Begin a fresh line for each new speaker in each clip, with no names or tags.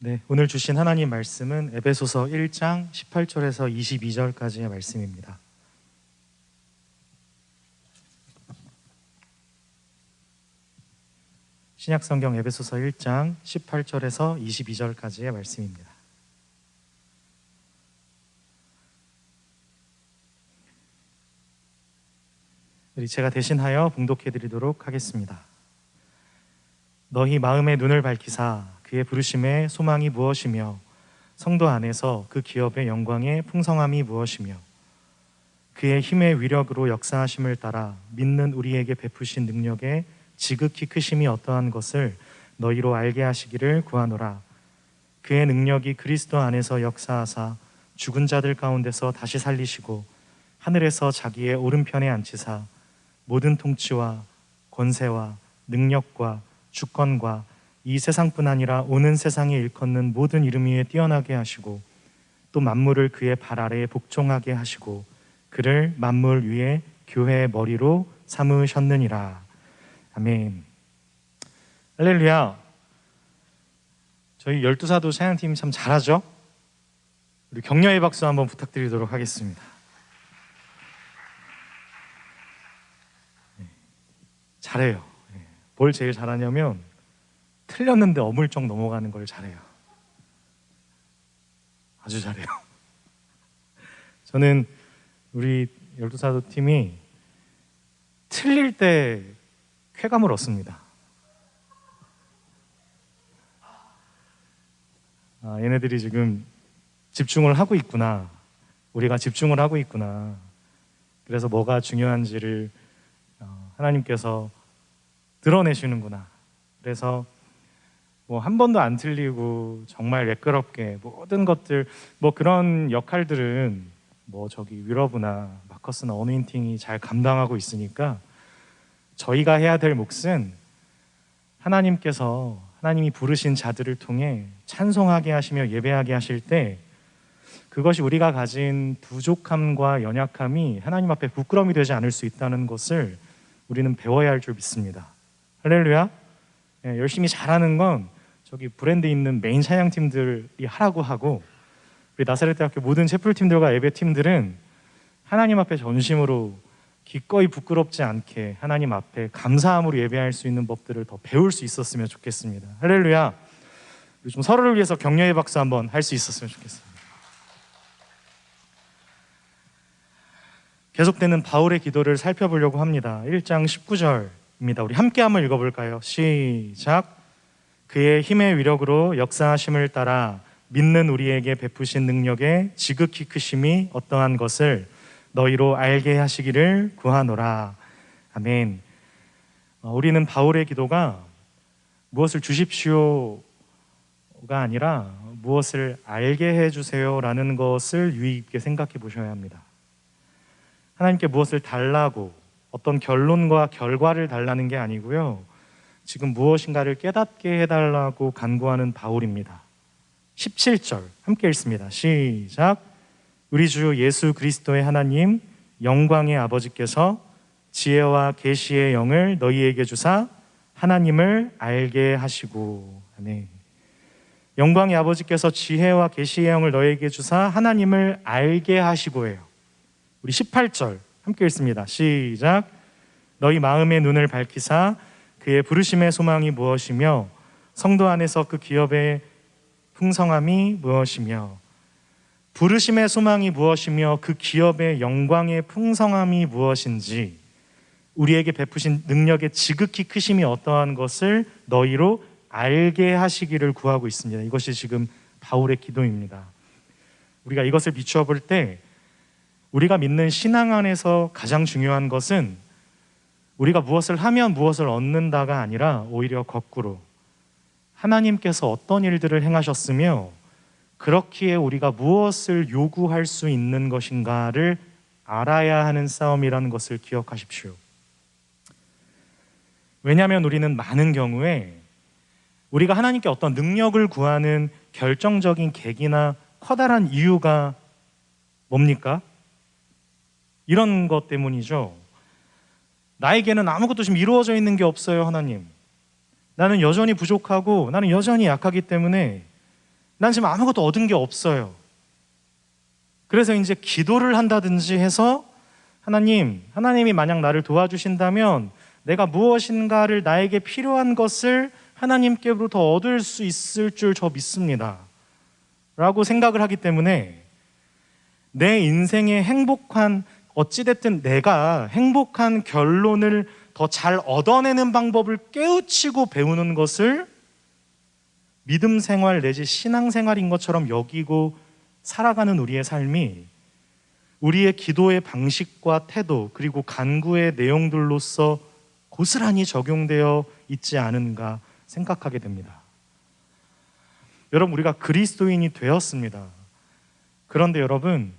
네, 오늘 주신 하나님 말씀은 에베소서 1장 18절에서 22절까지의 말씀입니다. 신약성경 에베소서 1장 18절에서 22절까지의 말씀입니다. 제가 대신하여 봉독해 드리도록 하겠습니다. 너희 마음의 눈을 밝히사 그의 부르심의 소망이 무엇이며 성도 안에서 그 기업의 영광의 풍성함이 무엇이며 그의 힘의 위력으로 역사하심을 따라 믿는 우리에게 베푸신 능력의 지극히 크심이 어떠한 것을 너희로 알게 하시기를 구하노라. 그의 능력이 그리스도 안에서 역사하사 죽은 자들 가운데서 다시 살리시고 하늘에서 자기의 오른편에 앉히사 모든 통치와 권세와 능력과 주권과 이 세상뿐 아니라 오는 세상에 일컫는 모든 이름 위에 뛰어나게 하시고 또 만물을 그의 발 아래에 복종하게 하시고 그를 만물 위에 교회의 머리로 삼으셨느니라. 아멘. 할렐루야. 저희 12사도 찬양팀 참 잘하죠? 우리 격려의 박수 한번 부탁드리도록 하겠습니다. 잘해요. 뭘 제일 잘하냐면 틀렸는데 어물쩍 넘어가는 걸 잘해요. 아주 잘해요. 저는 우리 12사도 팀이 틀릴 때 쾌감을 얻습니다. 얘네들이 지금 집중을 하고 있구나. 우리가 집중을 하고 있구나. 그래서 뭐가 중요한지를 하나님께서 드러내시는구나. 그래서 뭐 한 번도 안 틀리고 정말 매끄럽게 모든 것들 그런 역할들은 저기 위러브나 마커스나 어노인팅이 잘 감당하고 있으니까 저희가 해야 될 몫은 하나님이 부르신 자들을 통해 찬송하게 하시며 예배하게 하실 때 그것이 우리가 가진 부족함과 연약함이 하나님 앞에 부끄러움이 되지 않을 수 있다는 것을 우리는 배워야 할 줄 믿습니다. 할렐루야. 열심히 잘하는 건 저기 브랜드 있는 메인 찬양팀들이 하라고 하고 우리 나사렛대학교 모든 채플팀들과 예배팀들은 하나님 앞에 전심으로 기꺼이 부끄럽지 않게 하나님 앞에 감사함으로 예배할 수 있는 법들을 더 배울 수 있었으면 좋겠습니다. 할렐루야. 우리 좀 서로를 위해서 격려의 박수 한번 할 수 있었으면 좋겠습니다. 계속되는 바울의 기도를 살펴보려고 합니다. 1장 19절입니다. 우리 함께 한번 읽어볼까요? 시작. 그의 힘의 위력으로 역사하심을 따라 믿는 우리에게 베푸신 능력의 지극히 크심이 어떠한 것을 너희로 알게 하시기를 구하노라. 아멘. 우리는 바울의 기도가 무엇을 주십시오가 아니라 무엇을 알게 해주세요라는 것을 유의 깊게 생각해 보셔야 합니다. 하나님께 무엇을 달라고 어떤 결론과 결과를 달라는 게 아니고요, 지금 무엇인가를 깨닫게 해달라고 간구하는 바울입니다. 17절 함께 읽습니다. 시작. 우리 주 예수 그리스도의 하나님 영광의 아버지께서 지혜와 계시의 영을 너희에게 주사 하나님을 알게 하시고. 아멘. 영광의 아버지께서 지혜와 계시의 영을 너희에게 주사 하나님을 알게 하시고예요. 우리 18절 함께 읽습니다. 시작. 너희 마음의 눈을 밝히사 그의 부르심의 소망이 무엇이며 성도 안에서 그 기업의 풍성함이 무엇이며, 부르심의 소망이 무엇이며 그 기업의 영광의 풍성함이 무엇인지, 우리에게 베푸신 능력의 지극히 크심이 어떠한 것을 너희로 알게 하시기를 구하고 있습니다. 이것이 지금 바울의 기도입니다. 우리가 이것을 비추어 볼 때 우리가 믿는 신앙 안에서 가장 중요한 것은 우리가 무엇을 하면 무엇을 얻는다가 아니라 오히려 거꾸로 하나님께서 어떤 일들을 행하셨으며 그렇기에 우리가 무엇을 요구할 수 있는 것인가를 알아야 하는 싸움이라는 것을 기억하십시오. 왜냐하면 우리는 많은 경우에 우리가 하나님께 어떤 능력을 구하는 결정적인 계기나 커다란 이유가 뭡니까? 이런 것 때문이죠. 나에게는 아무것도 지금 이루어져 있는 게 없어요, 하나님. 나는 여전히 부족하고 나는 여전히 약하기 때문에 난 지금 아무것도 얻은 게 없어요. 그래서 이제 기도를 한다든지 해서 하나님이 만약 나를 도와주신다면 내가 무엇인가를 나에게 필요한 것을 하나님께로부터 얻을 수 있을 줄 저 믿습니다 라고 생각을 하기 때문에 내 인생의 어찌됐든 내가 행복한 결론을 더 잘 얻어내는 방법을 깨우치고 배우는 것을 믿음 생활 내지 신앙 생활인 것처럼 여기고 살아가는 우리의 삶이 우리의 기도의 방식과 태도 그리고 간구의 내용들로서 고스란히 적용되어 있지 않은가 생각하게 됩니다. 여러분, 우리가 그리스도인이 되었습니다. 그런데 여러분,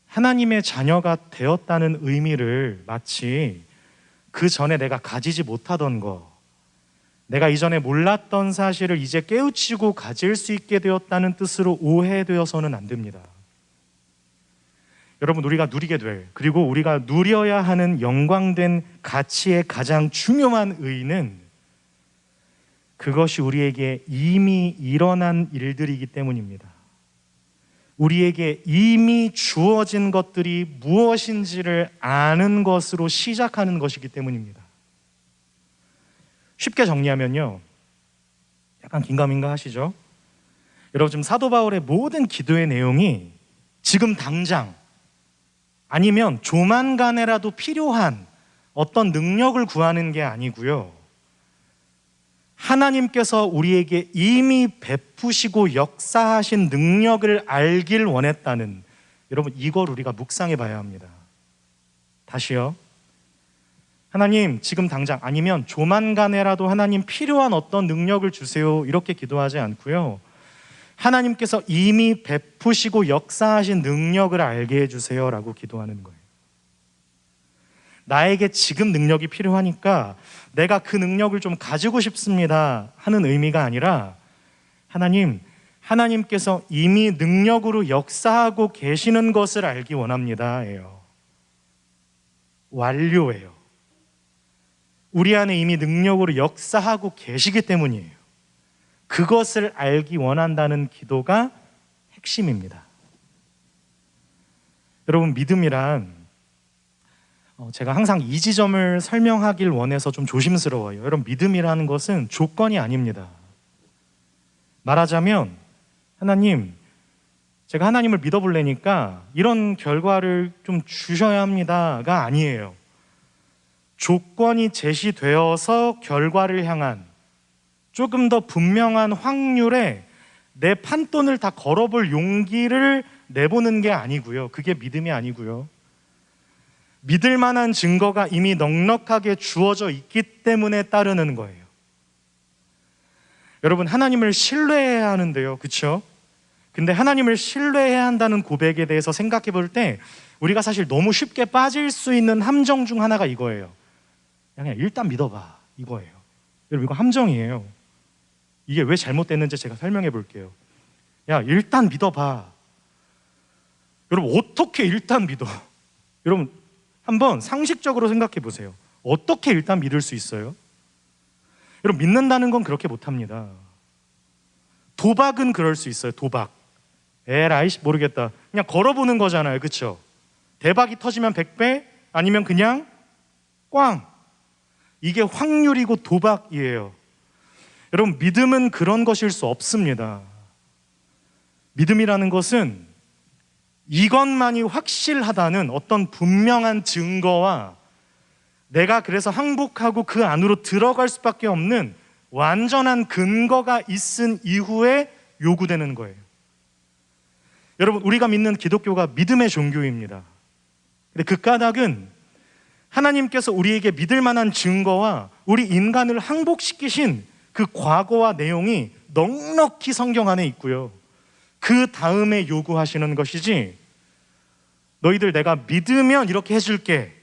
하나님의 자녀가 되었다는 의미를 마치 그 전에 내가 가지지 못하던 거, 내가 이전에 몰랐던 사실을 이제 깨우치고 가질 수 있게 되었다는 뜻으로 오해되어서는 안 됩니다. 여러분, 우리가 누리게 될, 그리고 우리가 누려야 하는 영광된 가치의 가장 중요한 의의는 그것이 우리에게 이미 일어난 일들이기 때문입니다. 우리에게 이미 주어진 것들이 무엇인지를 아는 것으로 시작하는 것이기 때문입니다. 쉽게 정리하면요, 약간 긴가민가 하시죠? 여러분, 지금 사도 바울의 모든 기도의 내용이 지금 당장 아니면 조만간에라도 필요한 어떤 능력을 구하는 게 아니고요, 하나님께서 우리에게 이미 베푸시고 역사하신 능력을 알길 원했다는, 여러분, 이걸 우리가 묵상해 봐야 합니다. 다시요, 하나님 지금 당장 아니면 조만간에라도 하나님 필요한 어떤 능력을 주세요 이렇게 기도하지 않고요, 하나님께서 이미 베푸시고 역사하신 능력을 알게 해주세요 라고 기도하는 거예요. 나에게 지금 능력이 필요하니까 내가 그 능력을 좀 가지고 싶습니다 하는 의미가 아니라, 하나님께서 이미 능력으로 역사하고 계시는 것을 알기 원합니다 예요. 완료예요. 우리 안에 이미 능력으로 역사하고 계시기 때문이에요. 그것을 알기 원한다는 기도가 핵심입니다. 여러분, 믿음이란 제가 항상 이 지점을 설명하길 원해서 좀 조심스러워요. 여러분, 믿음이라는 것은 조건이 아닙니다. 말하자면 제가 하나님을 믿어보려니까 이런 결과를 좀 주셔야 합니다가 아니에요. 조건이 제시되어서 결과를 향한 조금 더 분명한 확률에 내 판돈을 다 걸어볼 용기를 내보는 게 아니고요, 그게 믿음이 아니고요, 믿을 만한 증거가 이미 넉넉하게 주어져 있기 때문에 따르는 거예요. 여러분, 하나님을 신뢰해야 하는데요, 그렇죠? 근데 하나님을 신뢰해야 한다는 고백에 대해서 생각해 볼 때 우리가 사실 너무 쉽게 빠질 수 있는 함정 중 하나가 이거예요. 그냥 일단 믿어봐, 이거예요. 여러분, 이거 함정이에요. 이게 왜 잘못됐는지 제가 설명해 볼게요. 야, 일단 믿어봐. 여러분, 어떻게 일단 믿어? 여러분, 한번 상식적으로 생각해 보세요. 어떻게 일단 믿을 수 있어요? 여러분, 믿는다는 건 그렇게 못합니다. 도박은 그럴 수 있어요. 도박. 에라이 모르겠다, 그냥 걸어보는 거잖아요, 그렇죠? 대박이 터지면 100배, 아니면 그냥 꽝. 이게 확률이고 도박이에요. 여러분, 믿음은 그런 것일 수 없습니다. 믿음이라는 것은 이것만이 확실하다는 어떤 분명한 증거와 내가 그래서 항복하고 그 안으로 들어갈 수밖에 없는 완전한 근거가 있은 이후에 요구되는 거예요. 여러분, 우리가 믿는 기독교가 믿음의 종교입니다. 근데 그 까닭은 하나님께서 우리에게 믿을 만한 증거와 우리 인간을 항복시키신 그 과거와 내용이 넉넉히 성경 안에 있고요, 그 다음에 요구하시는 것이지, 너희들 내가 믿으면 이렇게 해줄게,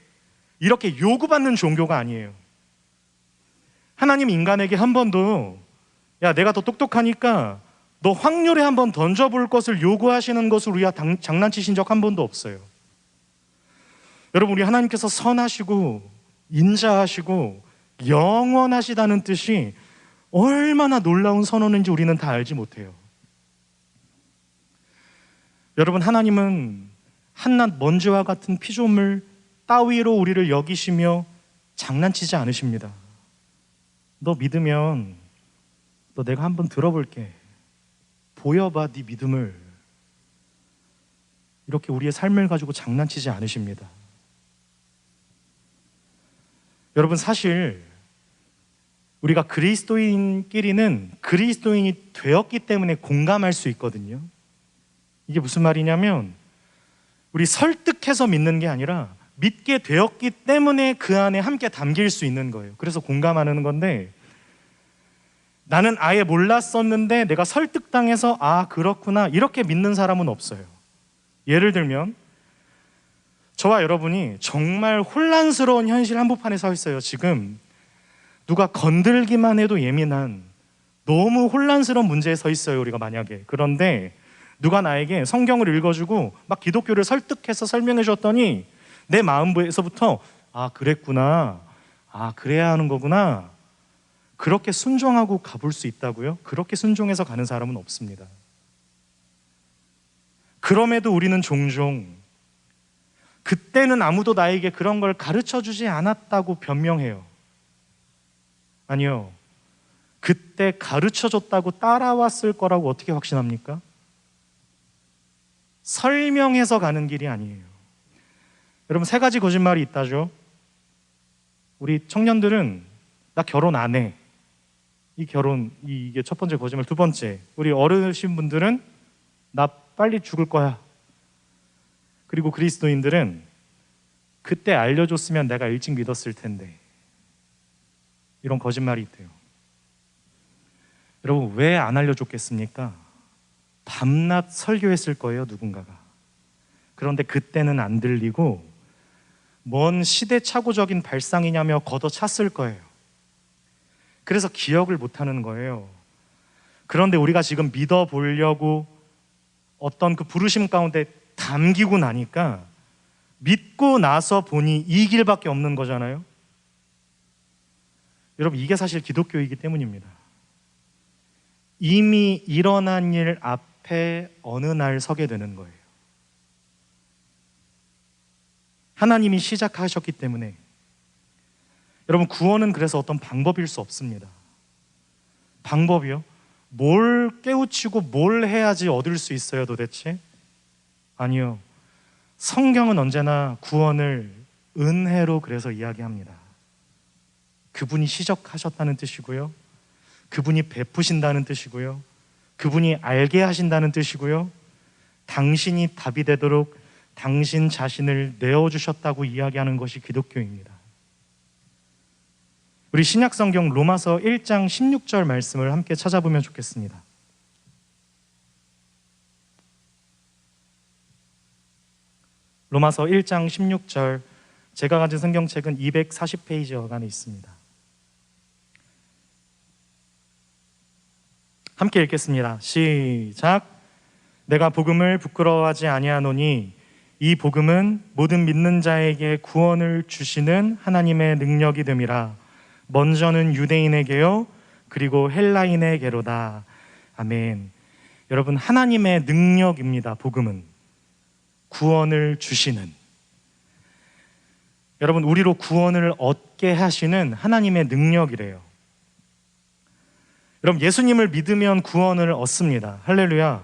이렇게 요구받는 종교가 아니에요. 하나님 인간에게 한 번도 야, 내가 더 똑똑하니까 너 확률에 한번 던져볼 것을 요구하시는 것을 우리가 장난치신 적 한 번도 없어요. 여러분, 우리 하나님께서 선하시고 인자하시고 영원하시다는 뜻이 얼마나 놀라운 선언인지 우리는 다 알지 못해요. 여러분, 하나님은 한낱 먼지와 같은 피조물 따위로 우리를 여기시며 장난치지 않으십니다. 너 믿으면 너 내가 한번 들어볼게. 보여봐 네 믿음을. 이렇게 우리의 삶을 가지고 장난치지 않으십니다. 여러분, 사실 우리가 그리스도인끼리는 그리스도인이 되었기 때문에 공감할 수 있거든요. 이게 무슨 말이냐면, 우리 설득해서 믿는 게 아니라 믿게 되었기 때문에 그 안에 함께 담길 수 있는 거예요. 그래서 공감하는 건데, 나는 아예 몰랐었는데 내가 설득당해서 아 그렇구나 이렇게 믿는 사람은 없어요. 예를 들면 저와 여러분이 정말 혼란스러운 현실 한복판에 서 있어요. 지금 누가 건들기만 해도 예민한 너무 혼란스러운 문제에 서 있어요, 우리가 만약에. 그런데 누가 나에게 성경을 읽어주고 막 기독교를 설득해서 설명해 줬더니 내 마음에서부터 아 그랬구나, 아 그래야 하는 거구나, 그렇게 순종하고 가볼 수 있다고요? 그렇게 순종해서 가는 사람은 없습니다. 그럼에도 우리는 종종 그때는 아무도 나에게 그런 걸 가르쳐주지 않았다고 변명해요. 아니요, 그때 가르쳐줬다고 따라왔을 거라고 어떻게 확신합니까? 설명해서 가는 길이 아니에요. 여러분, 세 가지 거짓말이 있다죠. 우리 청년들은 나 결혼 안 해. 이게 첫 번째 거짓말. 두 번째, 우리 어르신 분들은 나 빨리 죽을 거야. 그리고 그리스도인들은 그때 알려줬으면 내가 일찍 믿었을 텐데. 이런 거짓말이 있대요. 여러분, 왜 안 알려줬겠습니까? 밤낮 설교했을 거예요, 누군가가. 그런데 그때는 안 들리고 뭔 시대착오적인 발상이냐며 걷어찼을 거예요. 그래서 기억을 못하는 거예요. 그런데 우리가 지금 믿어보려고 어떤 그 부르심 가운데 담기고 나니까 믿고 나서 보니 이 길밖에 없는 거잖아요. 여러분, 이게 사실 기독교이기 때문입니다. 이미 일어난 일 앞에 어느 날 서게 되는 거예요. 하나님이 시작하셨기 때문에. 여러분, 구원은 그래서 어떤 방법일 수 없습니다. 방법이요? 뭘 깨우치고 뭘 해야지 얻을 수 있어요, 도대체? 아니요. 성경은 언제나 구원을 은혜로 그래서 이야기합니다. 그분이 시작하셨다는 뜻이고요, 그분이 베푸신다는 뜻이고요, 그분이 알게 하신다는 뜻이고요, 당신이 답이 되도록 당신 자신을 내어주셨다고 이야기하는 것이 기독교입니다. 우리 신약성경 로마서 1장 16절 말씀을 함께 찾아보면 좋겠습니다. 로마서 1장 16절, 제가 가진 성경책은 240페이지 어간에 있습니다. 함께 읽겠습니다. 시작. 내가 복음을 부끄러워하지 아니하노니 이 복음은 모든 믿는 자에게 구원을 주시는 하나님의 능력이 됨이라. 먼저는 유대인에게요, 그리고 헬라인에게로다. 아멘. 여러분, 하나님의 능력입니다. 복음은 구원을 주시는, 여러분, 우리로 구원을 얻게 하시는 하나님의 능력이래요. 여러분, 예수님을 믿으면 구원을 얻습니다. 할렐루야.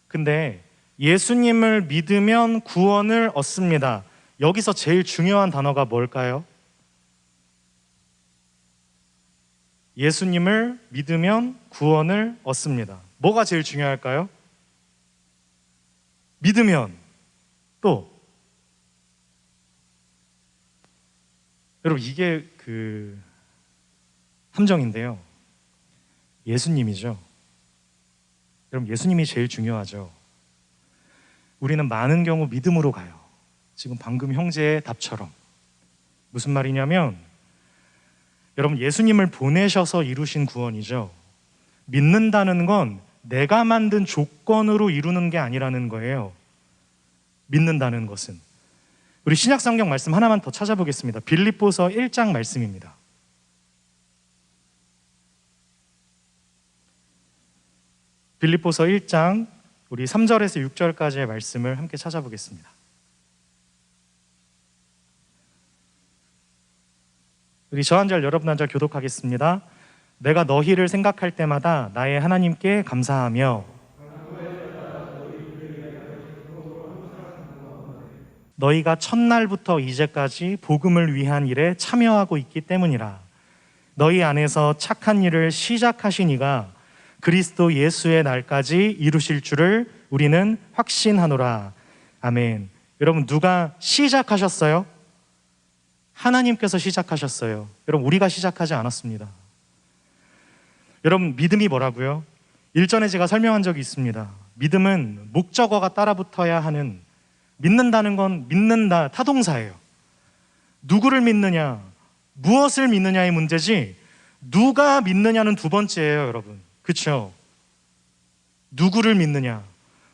근데 예수님을 믿으면 구원을 얻습니다. 여기서 제일 중요한 단어가 뭘까요? 예수님을 믿으면 구원을 얻습니다. 뭐가 제일 중요할까요? 믿으면. 또 여러분, 이게 그 함정인데요, 예수님이죠. 여러분, 예수님이 제일 중요하죠. 우리는 많은 경우 믿음으로 가요. 지금 방금 형제의 답처럼. 무슨 말이냐면, 여러분, 예수님을 보내셔서 이루신 구원이죠. 믿는다는 건 내가 만든 조건으로 이루는 게 아니라는 거예요. 믿는다는 것은. 우리 신약성경 말씀 하나만 더 찾아보겠습니다. 빌립보서 1장 말씀입니다. 빌립보서 1장 우리 3절에서 6절까지의 말씀을 함께 찾아보겠습니다. 우리 저 한 절 여러분 한 절 교독하겠습니다. 내가 너희를 생각할 때마다 나의 하나님께 감사하며 너희가 첫날부터 이제까지 복음을 위한 일에 참여하고 있기 때문이라. 너희 안에서 착한 일을 시작하신 이가 그리스도 예수의 날까지 이루실 줄을 우리는 확신하노라. 아멘. 여러분, 누가 시작하셨어요? 하나님께서 시작하셨어요. 여러분, 우리가 시작하지 않았습니다. 여러분, 믿음이 뭐라고요? 일전에 제가 설명한 적이 있습니다. 믿음은 목적어가 따라붙어야 하는, 믿는다는 건 믿는다, 타동사예요. 누구를 믿느냐, 무엇을 믿느냐의 문제지 누가 믿느냐는 두 번째예요, 여러분. 그렇죠? 누구를 믿느냐,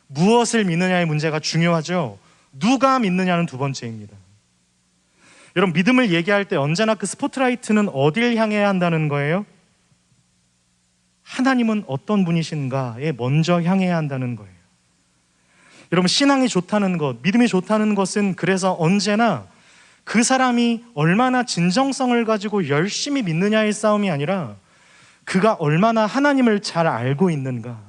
무엇을 믿느냐의 문제가 중요하죠. 누가 믿느냐는 두 번째입니다. 여러분, 믿음을 얘기할 때 언제나 그 스포트라이트는 어딜 향해야 한다는 거예요? 하나님은 어떤 분이신가에 먼저 향해야 한다는 거예요. 여러분, 신앙이 좋다는 것, 믿음이 좋다는 것은 그래서 언제나 그 사람이 얼마나 진정성을 가지고 열심히 믿느냐의 싸움이 아니라 그가 얼마나 하나님을 잘 알고 있는가,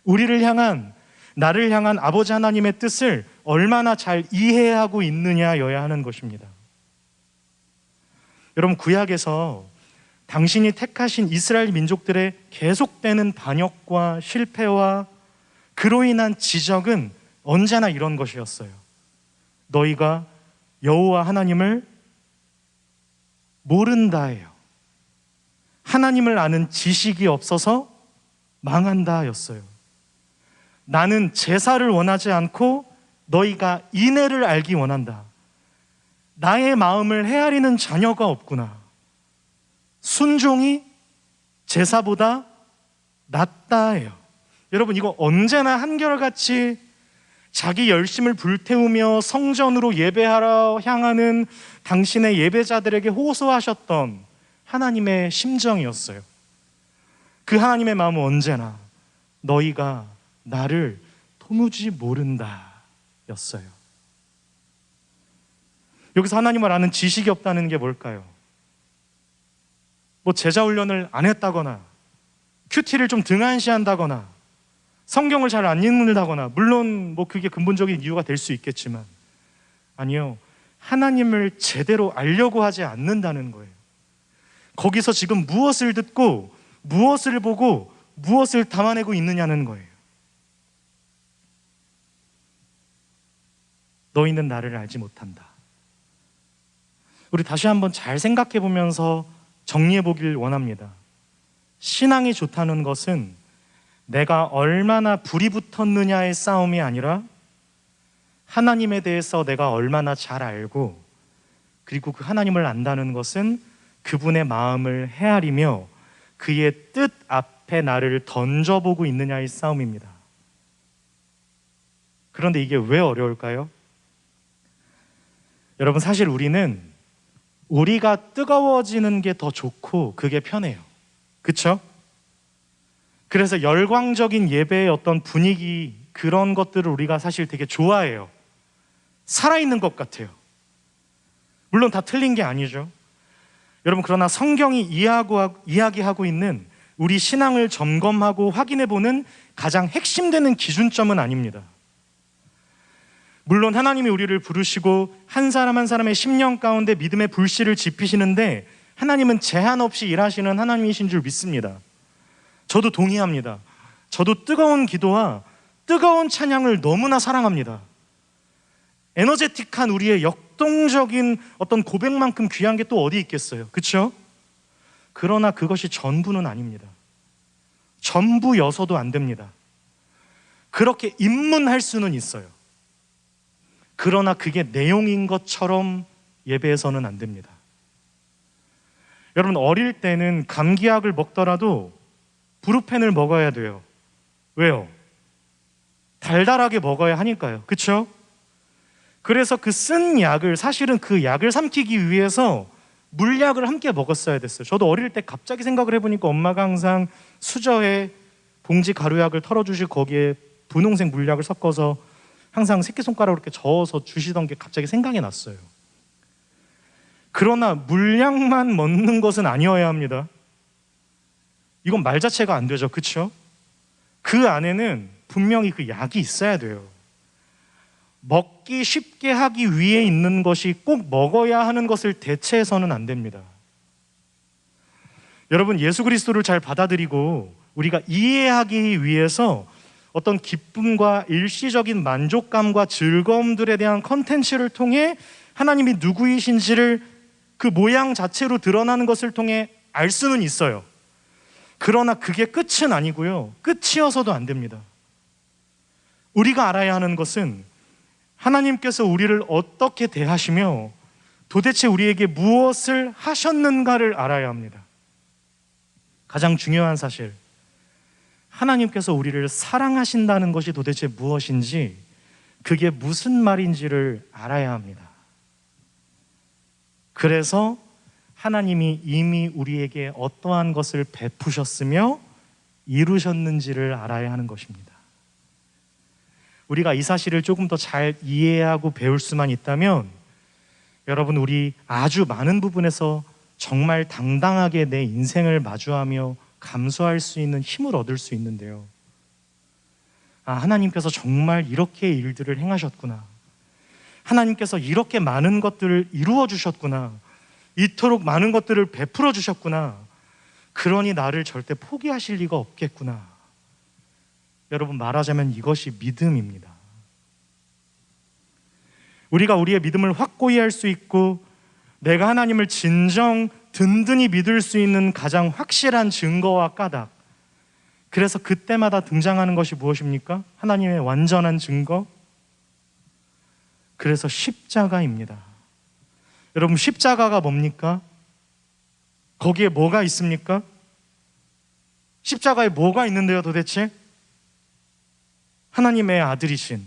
우리를 향한, 나를 향한 아버지 하나님의 뜻을 얼마나 잘 이해하고 있느냐여야 하는 것입니다. 여러분, 구약에서 당신이 택하신 이스라엘 민족들의 계속되는 반역과 실패와 그로 인한 지적은 언제나 이런 것이었어요. 너희가 여호와 하나님을 모른다예요. 하나님을 아는 지식이 없어서 망한다였어요. 나는 제사를 원하지 않고 너희가 인애를 알기 원한다. 나의 마음을 헤아리는 자녀가 없구나. 순종이 제사보다 낫다예요. 여러분, 이거 언제나 한결같이 자기 열심을 불태우며 성전으로 예배하러 향하는 당신의 예배자들에게 호소하셨던 하나님의 심정이었어요. 그 하나님의 마음은 언제나 너희가 나를 도무지 모른다 였어요. 여기서 하나님을 아는 지식이 없다는 게 뭘까요? 뭐 제자 훈련을 안 했다거나 큐티를 좀 등한시한다거나 성경을 잘 안 읽는다거나, 물론 뭐 그게 근본적인 이유가 될 수 있겠지만, 아니요, 하나님을 제대로 알려고 하지 않는다는 거예요. 거기서 지금 무엇을 듣고 무엇을 보고 무엇을 담아내고 있느냐는 거예요. 너희는 나를 알지 못한다. 우리 다시 한번 잘 생각해 보면서 정리해 보길 원합니다. 신앙이 좋다는 것은 내가 얼마나 불이 붙었느냐의 싸움이 아니라 하나님에 대해서 내가 얼마나 잘 알고, 그리고 그 하나님을 안다는 것은 그분의 마음을 헤아리며 그의 뜻 앞에 나를 던져보고 있느냐의 싸움입니다. 그런데 이게 왜 어려울까요? 여러분, 사실 우리는 우리가 뜨거워지는 게 더 좋고 그게 편해요. 그렇죠? 그래서 열광적인 예배의 어떤 분위기, 그런 것들을 우리가 사실 되게 좋아해요. 살아있는 것 같아요. 물론 다 틀린 게 아니죠. 여러분, 그러나 성경이 이야기하고 있는 우리 신앙을 점검하고 확인해보는 가장 핵심되는 기준점은 아닙니다. 물론 하나님이 우리를 부르시고 한 사람 한 사람의 심령 가운데 믿음의 불씨를 지피시는데 하나님은 제한 없이 일하시는 하나님이신 줄 믿습니다. 저도 동의합니다. 저도 뜨거운 기도와 뜨거운 찬양을 너무나 사랑합니다. 에너제틱한 우리의 역동적인 어떤 고백만큼 귀한 게 또 어디 있겠어요? 그렇죠? 그러나 그것이 전부는 아닙니다. 전부여서도 안 됩니다. 그렇게 입문할 수는 있어요. 그러나 그게 내용인 것처럼 예배에서는 안 됩니다. 여러분, 어릴 때는 감기약을 먹더라도 브루펜을 먹어야 돼요. 왜요? 달달하게 먹어야 하니까요. 그렇죠? 그래서 그 쓴 약을, 사실은 그 약을 삼키기 위해서 물약을 함께 먹었어야 됐어요. 저도 어릴 때 갑자기 생각을 해보니까 엄마가 항상 수저에 봉지 가루약을 털어주시고 거기에 분홍색 물약을 섞어서 항상 새끼손가락으로 이렇게 저어서 주시던 게 갑자기 생각이 났어요. 그러나 물약만 먹는 것은 아니어야 합니다. 이건 말 자체가 안 되죠, 그렇죠? 그 안에는 분명히 그 약이 있어야 돼요. 먹기 쉽게 하기 위해 있는 것이 꼭 먹어야 하는 것을 대체해서는 안 됩니다. 여러분, 예수 그리스도를 잘 받아들이고 우리가 이해하기 위해서 어떤 기쁨과 일시적인 만족감과 즐거움들에 대한 컨텐츠를 통해 하나님이 누구이신지를 그 모양 자체로 드러나는 것을 통해 알 수는 있어요. 그러나 그게 끝은 아니고요, 끝이어서도 안 됩니다. 우리가 알아야 하는 것은 하나님께서 우리를 어떻게 대하시며 도대체 우리에게 무엇을 하셨는가를 알아야 합니다. 가장 중요한 사실, 하나님께서 우리를 사랑하신다는 것이 도대체 무엇인지, 그게 무슨 말인지를 알아야 합니다. 그래서 하나님이 이미 우리에게 어떠한 것을 베푸셨으며 이루셨는지를 알아야 하는 것입니다. 우리가 이 사실을 조금 더 잘 이해하고 배울 수만 있다면, 여러분, 우리 아주 많은 부분에서 정말 당당하게 내 인생을 마주하며 감수할 수 있는 힘을 얻을 수 있는데요. 하나님께서 정말 이렇게 일들을 행하셨구나. 하나님께서 이렇게 많은 것들을 이루어 주셨구나. 이토록 많은 것들을 베풀어 주셨구나. 그러니 나를 절대 포기하실 리가 없겠구나. 여러분, 말하자면 이것이 믿음입니다. 우리가 우리의 믿음을 확고히 할 수 있고 내가 하나님을 진정 든든히 믿을 수 있는 가장 확실한 증거와 까닭, 그래서 그때마다 등장하는 것이 무엇입니까? 하나님의 완전한 증거? 그래서 십자가입니다. 여러분, 십자가가 뭡니까? 거기에 뭐가 있습니까? 십자가에 뭐가 있는데요, 도대체? 하나님의 아들이신,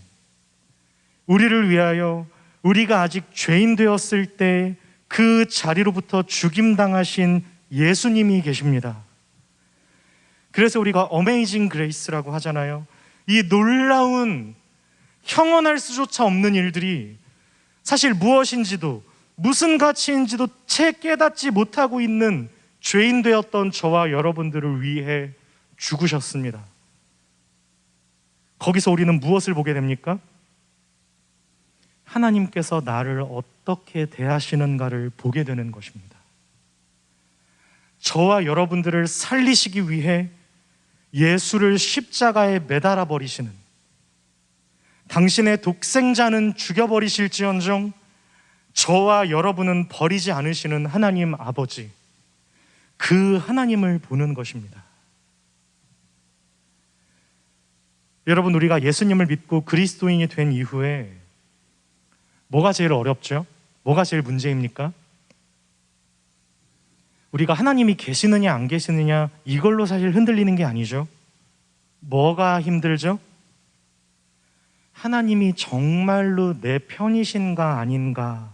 우리를 위하여 우리가 아직 죄인 되었을 때 그 자리로부터 죽임당하신 예수님이 계십니다. 그래서 우리가 어메이징 그레이스라고 하잖아요. 이 놀라운, 형언할 수조차 없는 일들이 사실 무엇인지도, 무슨 가치인지도 채 깨닫지 못하고 있는 죄인 되었던 저와 여러분들을 위해 죽으셨습니다. 거기서 우리는 무엇을 보게 됩니까? 하나님께서 나를 어떻게 대하시는가를 보게 되는 것입니다. 저와 여러분들을 살리시기 위해 예수를 십자가에 매달아 버리시는, 당신의 독생자는 죽여버리실지언정 저와 여러분은 버리지 않으시는 하나님 아버지, 그 하나님을 보는 것입니다. 여러분, 우리가 예수님을 믿고 그리스도인이 된 이후에 뭐가 제일 어렵죠? 뭐가 제일 문제입니까? 우리가 하나님이 계시느냐 안 계시느냐 이걸로 사실 흔들리는 게 아니죠. 뭐가 힘들죠? 하나님이 정말로 내 편이신가 아닌가,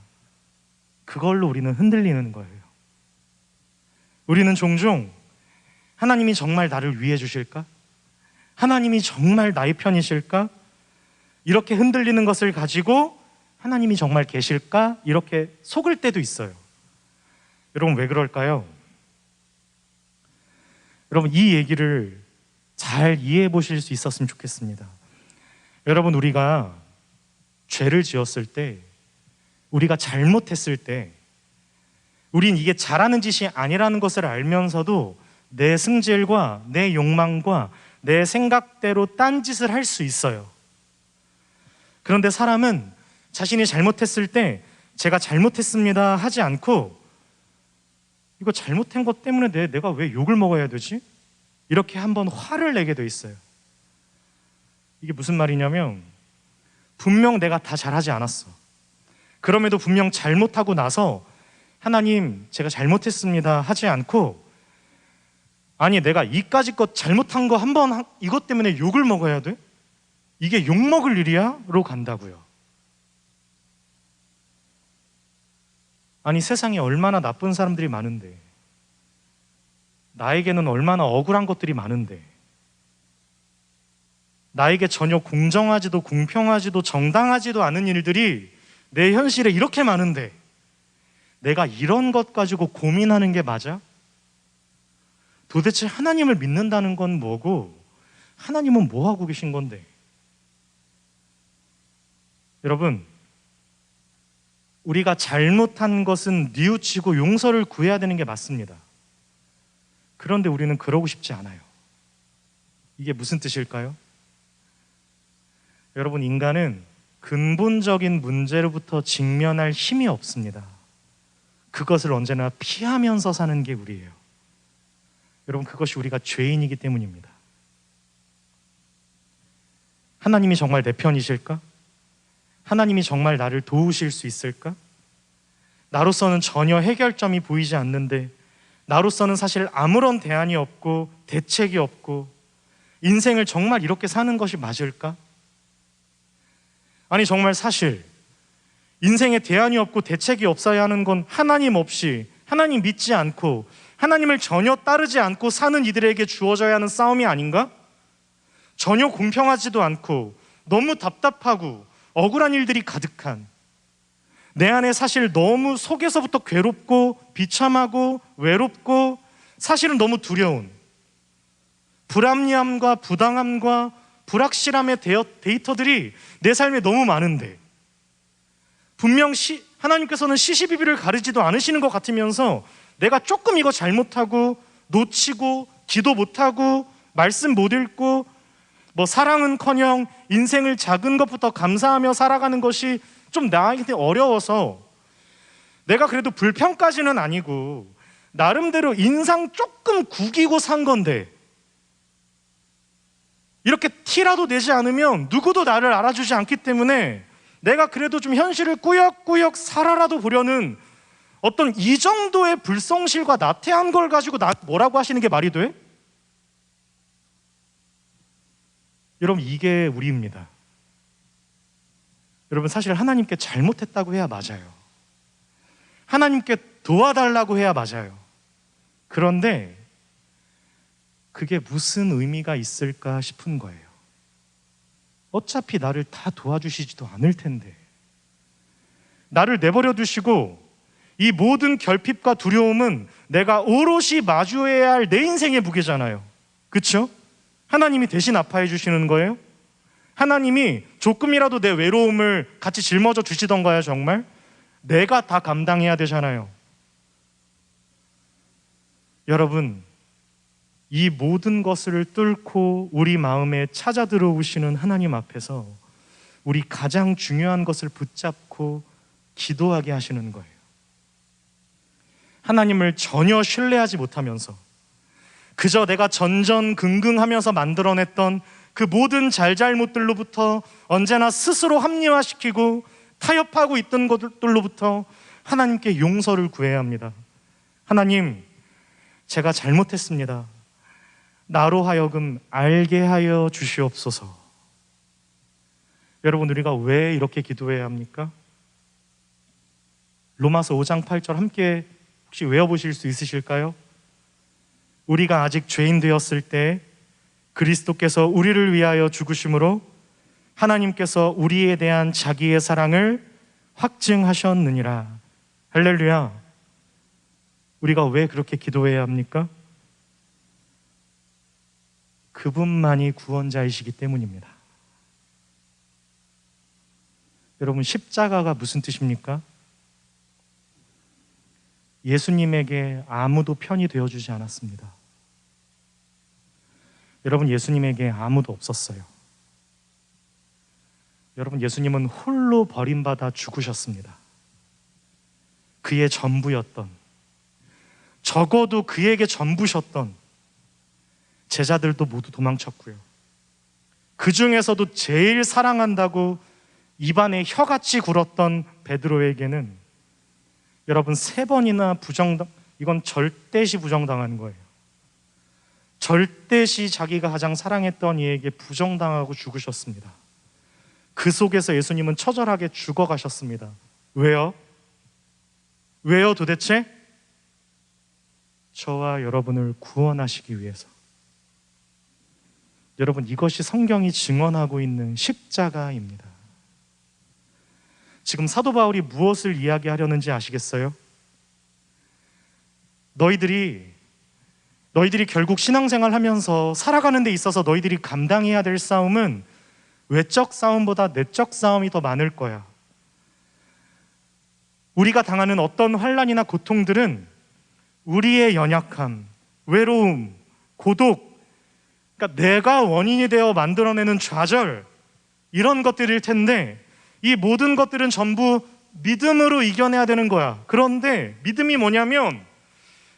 그걸로 우리는 흔들리는 거예요. 우리는 종종 하나님이 정말 나를 위해 주실까? 하나님이 정말 나의 편이실까? 이렇게 흔들리는 것을 가지고 하나님이 정말 계실까? 이렇게 속을 때도 있어요. 여러분, 왜 그럴까요? 여러분, 이 얘기를 잘 이해해 보실 수 있었으면 좋겠습니다. 여러분, 우리가 죄를 지었을 때, 우리가 잘못했을 때, 우린 이게 잘하는 짓이 아니라는 것을 알면서도 내 승질과 내 욕망과 내 생각대로 딴짓을 할 수 있어요. 그런데 사람은 자신이 잘못했을 때 제가 잘못했습니다 하지 않고, 이거 잘못한 것 때문에 내가 왜 욕을 먹어야 되지? 이렇게 한번 화를 내게 돼 있어요. 이게 무슨 말이냐면, 분명 내가 다 잘하지 않았어. 그럼에도 분명 잘못하고 나서 하나님, 제가 잘못했습니다 하지 않고, 아니, 내가 이까짓 것 잘못한 거 한번 이것 때문에 욕을 먹어야 돼? 이게 욕 먹을 일이야? 로 간다고요. 아니, 세상에 얼마나 나쁜 사람들이 많은데, 나에게는 얼마나 억울한 것들이 많은데, 나에게 전혀 공정하지도 공평하지도 정당하지도 않은 일들이 내 현실에 이렇게 많은데 내가 이런 것 가지고 고민하는 게 맞아? 도대체 하나님을 믿는다는 건 뭐고 하나님은 뭐 하고 계신 건데? 여러분, 우리가 잘못한 것은 뉘우치고 용서를 구해야 되는 게 맞습니다. 그런데 우리는 그러고 싶지 않아요. 이게 무슨 뜻일까요? 여러분, 인간은 근본적인 문제로부터 직면할 힘이 없습니다. 그것을 언제나 피하면서 사는 게 우리예요. 여러분, 그것이 우리가 죄인이기 때문입니다. 하나님이 정말 내 편이실까? 하나님이 정말 나를 도우실 수 있을까? 나로서는 전혀 해결점이 보이지 않는데, 나로서는 사실 아무런 대안이 없고 대책이 없고 인생을 정말 이렇게 사는 것이 맞을까? 아니, 정말 사실 인생에 대안이 없고 대책이 없어야 하는 건 하나님 없이, 하나님 믿지 않고 하나님을 전혀 따르지 않고 사는 이들에게 주어져야 하는 싸움이 아닌가? 전혀 공평하지도 않고 너무 답답하고 억울한 일들이 가득한, 내 안에 사실 너무 속에서부터 괴롭고 비참하고 외롭고 사실은 너무 두려운 불합리함과 부당함과 불확실함의 데이터들이 내 삶에 너무 많은데, 분명 하나님께서는 시시비비를 가리지도 않으시는 것 같으면서 내가 조금 이거 잘못하고 놓치고 기도 못하고 말씀 못 읽고 사랑은커녕 인생을 작은 것부터 감사하며 살아가는 것이 좀 나한테 어려워서, 내가 그래도 불평까지는 아니고 나름대로 인상 조금 구기고 산 건데 이렇게 티라도 내지 않으면 누구도 나를 알아주지 않기 때문에 내가 그래도 좀 현실을 꾸역꾸역 살아라도 보려는 어떤 이 정도의 불성실과 나태한 걸 가지고 뭐라고 하시는 게 말이 돼? 여러분, 이게 우리입니다. 여러분, 사실 하나님께 잘못했다고 해야 맞아요. 하나님께 도와달라고 해야 맞아요. 그런데 그게 무슨 의미가 있을까 싶은 거예요. 어차피 나를 다 도와주시지도 않을 텐데, 나를 내버려 두시고 이 모든 결핍과 두려움은 내가 오롯이 마주해야 할 내 인생의 무게잖아요. 그렇죠? 하나님이 대신 아파해 주시는 거예요? 하나님이 조금이라도 내 외로움을 같이 짊어져 주시던가요? 정말? 내가 다 감당해야 되잖아요. 여러분, 이 모든 것을 뚫고 우리 마음에 찾아 들어오시는 하나님 앞에서 우리 가장 중요한 것을 붙잡고 기도하게 하시는 거예요. 하나님을 전혀 신뢰하지 못하면서 그저 내가 전전긍긍하면서 만들어냈던 그 모든 잘잘못들로부터 언제나 스스로 합리화시키고 타협하고 있던 것들로부터 하나님께 용서를 구해야 합니다. 하나님, 제가 잘못했습니다. 나로 하여금 알게 하여 주시옵소서. 여러분, 우리가 왜 이렇게 기도해야 합니까? 로마서 5장 8절 함께 혹시 외워보실 수 있으실까요? 우리가 아직 죄인 되었을 때 그리스도께서 우리를 위하여 죽으심으로 하나님께서 우리에 대한 자기의 사랑을 확증하셨느니라. 할렐루야. 우리가 왜 그렇게 기도해야 합니까? 그분만이 구원자이시기 때문입니다. 여러분, 십자가가 무슨 뜻입니까? 예수님에게 아무도 편이 되어주지 않았습니다. 여러분, 예수님에게 아무도 없었어요. 여러분, 예수님은 홀로 버림받아 죽으셨습니다. 그의 전부였던, 적어도 그에게 전부셨던 제자들도 모두 도망쳤고요. 그 중에서도 제일 사랑한다고 입안에 혀같이 굴었던 베드로에게는 여러분 3번이나 이건 절대시 부정당한 거예요. 절대시 자기가 가장 사랑했던 이에게 부정당하고 죽으셨습니다. 그 속에서 예수님은 처절하게 죽어가셨습니다. 왜요? 왜요 도대체? 저와 여러분을 구원하시기 위해서. 여러분, 이것이 성경이 증언하고 있는 십자가입니다. 지금 사도 바울이 무엇을 이야기하려는지 아시겠어요? 너희들이 결국 신앙생활 하면서 살아가는 데 있어서 너희들이 감당해야 될 싸움은 외적 싸움보다 내적 싸움이 더 많을 거야. 우리가 당하는 어떤 환난이나 고통들은 우리의 연약함, 외로움, 고독, 그러니까 내가 원인이 되어 만들어내는 좌절, 이런 것들일 텐데, 이 모든 것들은 전부 믿음으로 이겨내야 되는 거야. 그런데 믿음이 뭐냐면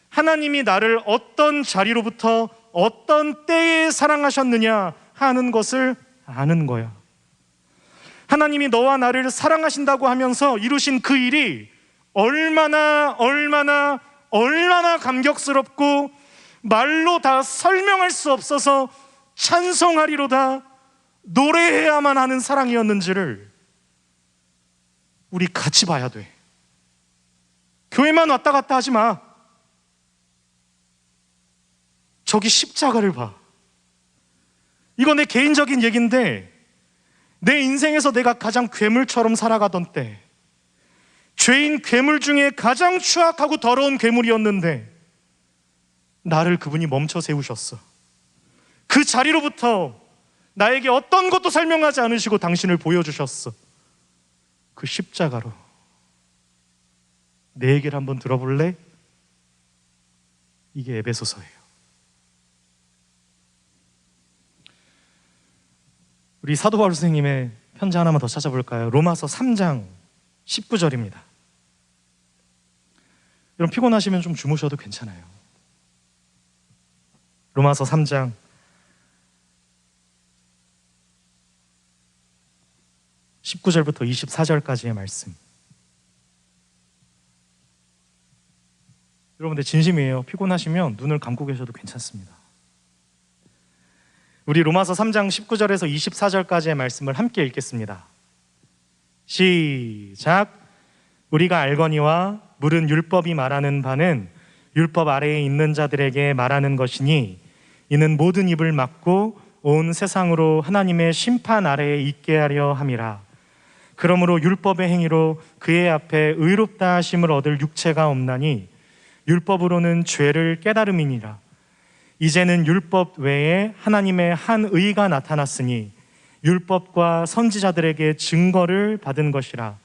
하나님이 나를 어떤 자리로부터 어떤 때에 사랑하셨느냐 하는 것을 아는 거야. 하나님이 너와 나를 사랑하신다고 하면서 이루신 그 일이 얼마나 감격스럽고 말로 다 설명할 수 없어서 찬송하리로다, 노래해야만 하는 사랑이었는지를 우리 같이 봐야 돼. 교회만 왔다 갔다 하지 마. 저기 십자가를 봐. 이거 내 개인적인 얘기인데, 내 인생에서 내가 가장 괴물처럼 살아가던 때, 죄인 괴물 중에 가장 추악하고 더러운 괴물이었는데 나를 그분이 멈춰 세우셨어. 그 자리로부터 나에게 어떤 것도 설명하지 않으시고 당신을 보여주셨어. 그 십자가로. 내 얘기를 한번 들어볼래? 이게 에베소서예요. 우리 사도 바울 선생님의 편지 하나만 더 찾아볼까요? 로마서 3장 19절입니다. 여러분, 피곤하시면 좀 주무셔도 괜찮아요. 로마서 3장 19절부터 24절까지의 말씀. 여러분들 진심이에요. 피곤하시면 눈을 감고 계셔도 괜찮습니다. 우리 로마서 3장 19절에서 24절까지의 말씀을 함께 읽겠습니다. 시작. 우리가 알거니와 물은 율법이 말하는 바는 율법 아래에 있는 자들에게 말하는 것이니, 이는 모든 입을 막고 온 세상으로 하나님의 심판 아래에 있게 하려 함이라. 그러므로 율법의 행위로 그의 앞에 의롭다 하심을 얻을 육체가 없나니 율법으로는 죄를 깨달음이니라. 이제는 율법 외에 하나님의 한 의가 나타났으니 율법과 선지자들에게 증거를 받은 것이라.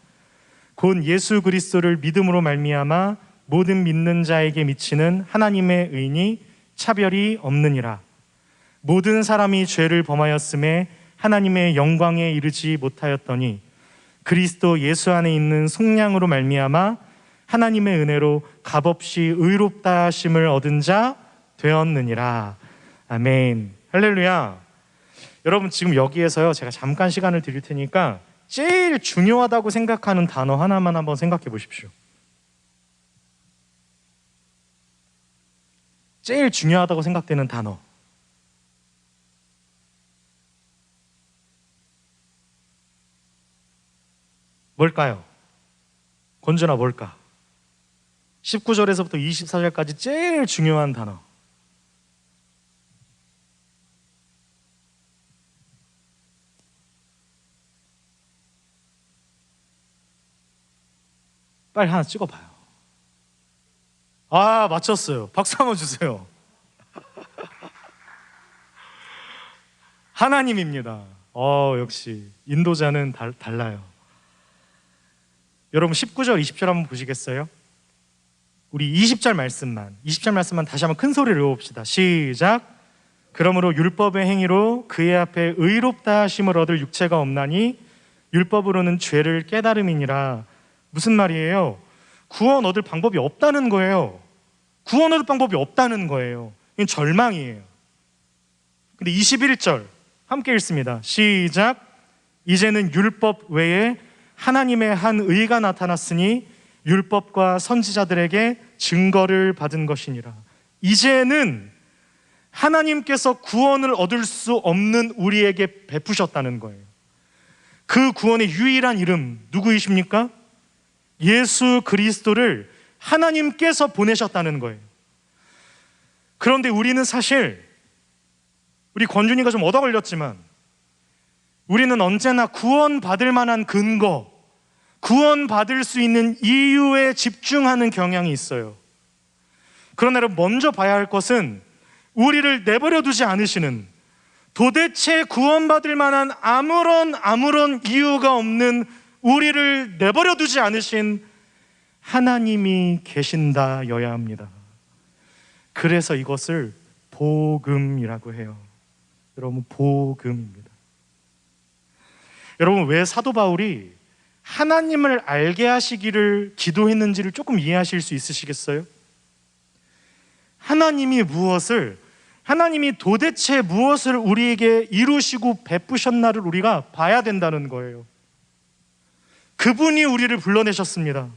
곧 예수 그리스도를 믿음으로 말미암아 모든 믿는 자에게 미치는 하나님의 의니 차별이 없느니라. 모든 사람이 죄를 범하였음에 하나님의 영광에 이르지 못하였더니 그리스도 예수 안에 있는 속량으로 말미암아 하나님의 은혜로 값없이 의롭다 하심을 얻은 자 되었느니라. 아멘. 할렐루야. 여러분, 지금 여기에서요, 제가 잠깐 시간을 드릴 테니까 제일 중요하다고 생각하는 단어 하나만 한번 생각해 보십시오. 제일 중요하다고 생각되는 단어. 뭘까요? 권준아, 뭘까? 19절에서부터 24절까지 제일 중요한 단어. 빨리 하나 찍어봐요. 아, 맞췄어요. 박수 한번 주세요. 하나님입니다. 역시 인도자는 달라요. 여러분, 19절, 20절 한번 보시겠어요? 우리 20절 말씀만 다시 한번 큰 소리를 외워봅시다. 시작. 그러므로 율법의 행위로 그의 앞에 의롭다 하심을 얻을 육체가 없나니 율법으로는 죄를 깨달음이니라. 무슨 말이에요? 구원 얻을 방법이 없다는 거예요. 구원 얻을 방법이 없다는 거예요. 이건 절망이에요. 근데 21절 함께 읽습니다. 시작. 이제는 율법 외에 하나님의 한 의가 나타났으니 율법과 선지자들에게 증거를 받은 것이니라. 이제는 하나님께서 구원을 얻을 수 없는 우리에게 베푸셨다는 거예요. 그 구원의 유일한 이름 누구이십니까? 예수 그리스도를 하나님께서 보내셨다는 거예요. 그런데 우리는 사실 우리 권준이가 좀 얻어 걸렸지만 우리는 언제나 구원받을 만한 근거, 구원받을 수 있는 이유에 집중하는 경향이 있어요. 그러나 여러분, 먼저 봐야 할 것은 우리를 내버려 두지 않으시는, 도대체 구원받을 만한 아무런 이유가 없는 우리를 내버려 두지 않으신 하나님이 계신다여야 합니다. 그래서 이것을 복음이라고 해요. 여러분, 복음입니다. 여러분, 왜 사도 바울이 하나님을 알게 하시기를 기도했는지를 조금 이해하실 수 있으시겠어요? 하나님이 도대체 무엇을 우리에게 이루시고 베푸셨나를 우리가 봐야 된다는 거예요. 그분이 우리를 불러내셨습니다.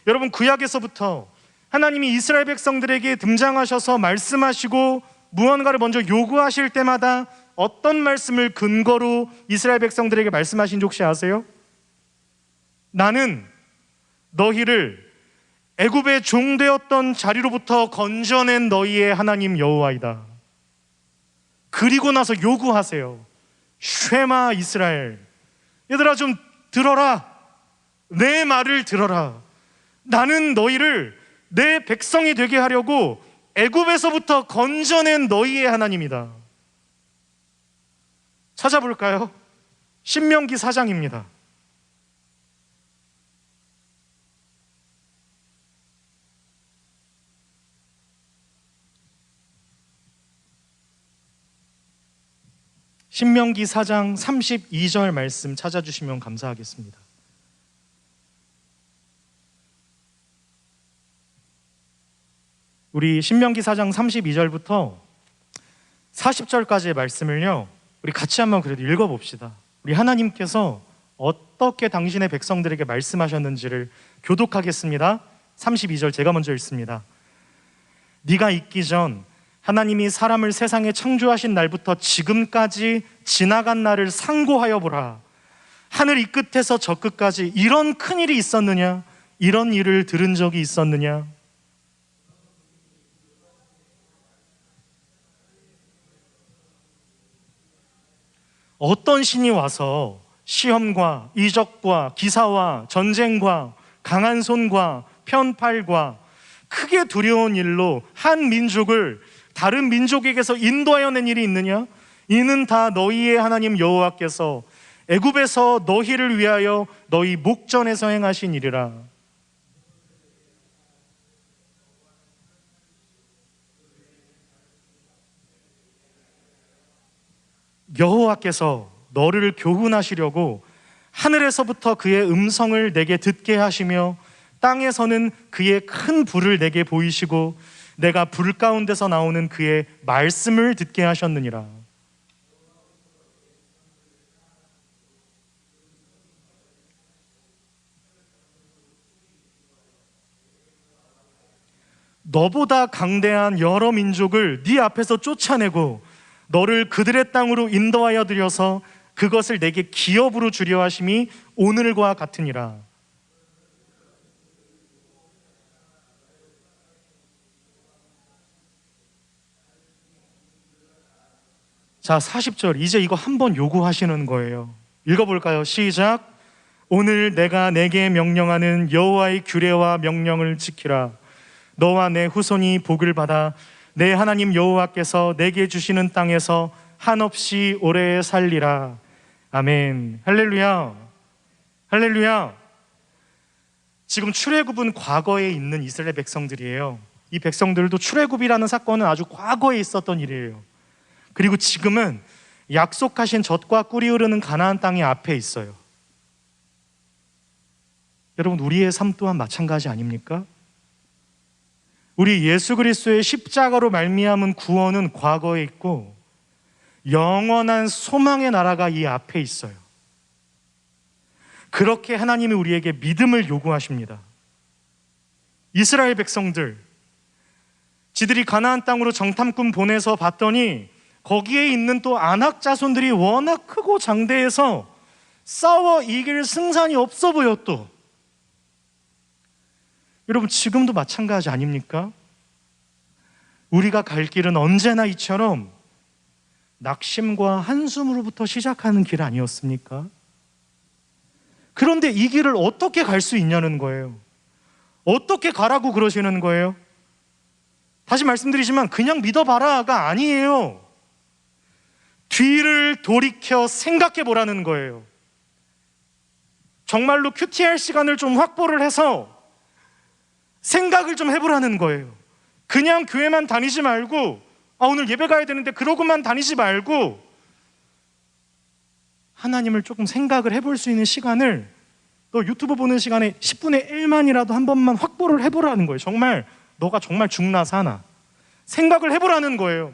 여러분, 구약에서부터 하나님이 이스라엘 백성들에게 등장하셔서 말씀하시고 무언가를 먼저 요구하실 때마다 어떤 말씀을 근거로 이스라엘 백성들에게 말씀하신지 혹시 아세요? 나는 너희를 애굽의 종되었던 자리로부터 건져낸 너희의 하나님 여호와이다. 그리고 나서 요구하세요. 쉐마 이스라엘, 얘들아 좀 들어라. 내 말을 들어라. 나는 너희를 내 백성이 되게 하려고 애굽에서부터 건져낸 너희의 하나님이다. 찾아볼까요? 신명기 4장입니다. 신명기 4장 32절 말씀 찾아주시면 감사하겠습니다. 우리 신명기 4장 32절부터 40절까지의 말씀을요, 우리 같이 한번 그래도 읽어봅시다. 우리 하나님께서 어떻게 당신의 백성들에게 말씀하셨는지를 교독하겠습니다. 32절 제가 먼저 읽습니다. 네가 있기 전 하나님이 사람을 세상에 창조하신 날부터 지금까지 지나간 날을 상고하여 보라. 하늘 이 끝에서 저 끝까지 이런 큰일이 있었느냐? 이런 일을 들은 적이 있었느냐? 어떤 신이 와서 시험과 이적과 기사와 전쟁과 강한 손과 편팔과 크게 두려운 일로 한 민족을 다른 민족에게서 인도하여 낸 일이 있느냐? 이는 다 너희의 하나님 여호와께서 애굽에서 너희를 위하여 너희 목전에서 행하신 일이라. 여호와께서 너를 교훈하시려고 하늘에서부터 그의 음성을 내게 듣게 하시며 땅에서는 그의 큰 불을 내게 보이시고 내가 불 가운데서 나오는 그의 말씀을 듣게 하셨느니라. 너보다 강대한 여러 민족을 네 앞에서 쫓아내고 너를 그들의 땅으로 인도하여 들여서 그것을 내게 기업으로 주려 하심이 오늘과 같으니라. 자, 40절 이제 이거 한번 요구하시는 거예요. 읽어볼까요? 시작. 오늘 내가 내게 명령하는 여호와의 규례와 명령을 지키라. 너와 내 후손이 복을 받아 내 하나님 여호와께서 내게 주시는 땅에서 한없이 오래 살리라. 아멘. 할렐루야. 할렐루야. 지금 출애굽은 과거에 있는 이스라엘 백성들이에요. 이 백성들도 출애굽이라는 사건은 아주 과거에 있었던 일이에요. 그리고 지금은 약속하신 젖과 꿀이 흐르는 가나안 땅이 앞에 있어요. 여러분, 우리의 삶 또한 마찬가지 아닙니까? 우리 예수 그리스도의 십자가로 말미암은 구원은 과거에 있고 영원한 소망의 나라가 이 앞에 있어요. 그렇게 하나님이 우리에게 믿음을 요구하십니다. 이스라엘 백성들, 지들이 가나안 땅으로 정탐꾼 보내서 봤더니 거기에 있는 또 아낙 자손들이 워낙 크고 장대해서 싸워 이길 승산이 없어 보여. 또 여러분, 지금도 마찬가지 아닙니까? 우리가 갈 길은 언제나 이처럼 낙심과 한숨으로부터 시작하는 길 아니었습니까? 그런데 이 길을 어떻게 갈 수 있냐는 거예요. 어떻게 가라고 그러시는 거예요? 다시 말씀드리지만 그냥 믿어봐라가 아니에요. 뒤를 돌이켜 생각해 보라는 거예요. 정말로 QTR 시간을 좀 확보를 해서 생각을 좀 해보라는 거예요. 그냥 교회만 다니지 말고 오늘 예배 가야 되는데 그러고만 다니지 말고 하나님을 조금 생각을 해볼 수 있는 시간을 너 유튜브 보는 시간에 10분의 1만이라도 한 번만 확보를 해보라는 거예요. 정말 너가 정말 죽나 사나 생각을 해보라는 거예요.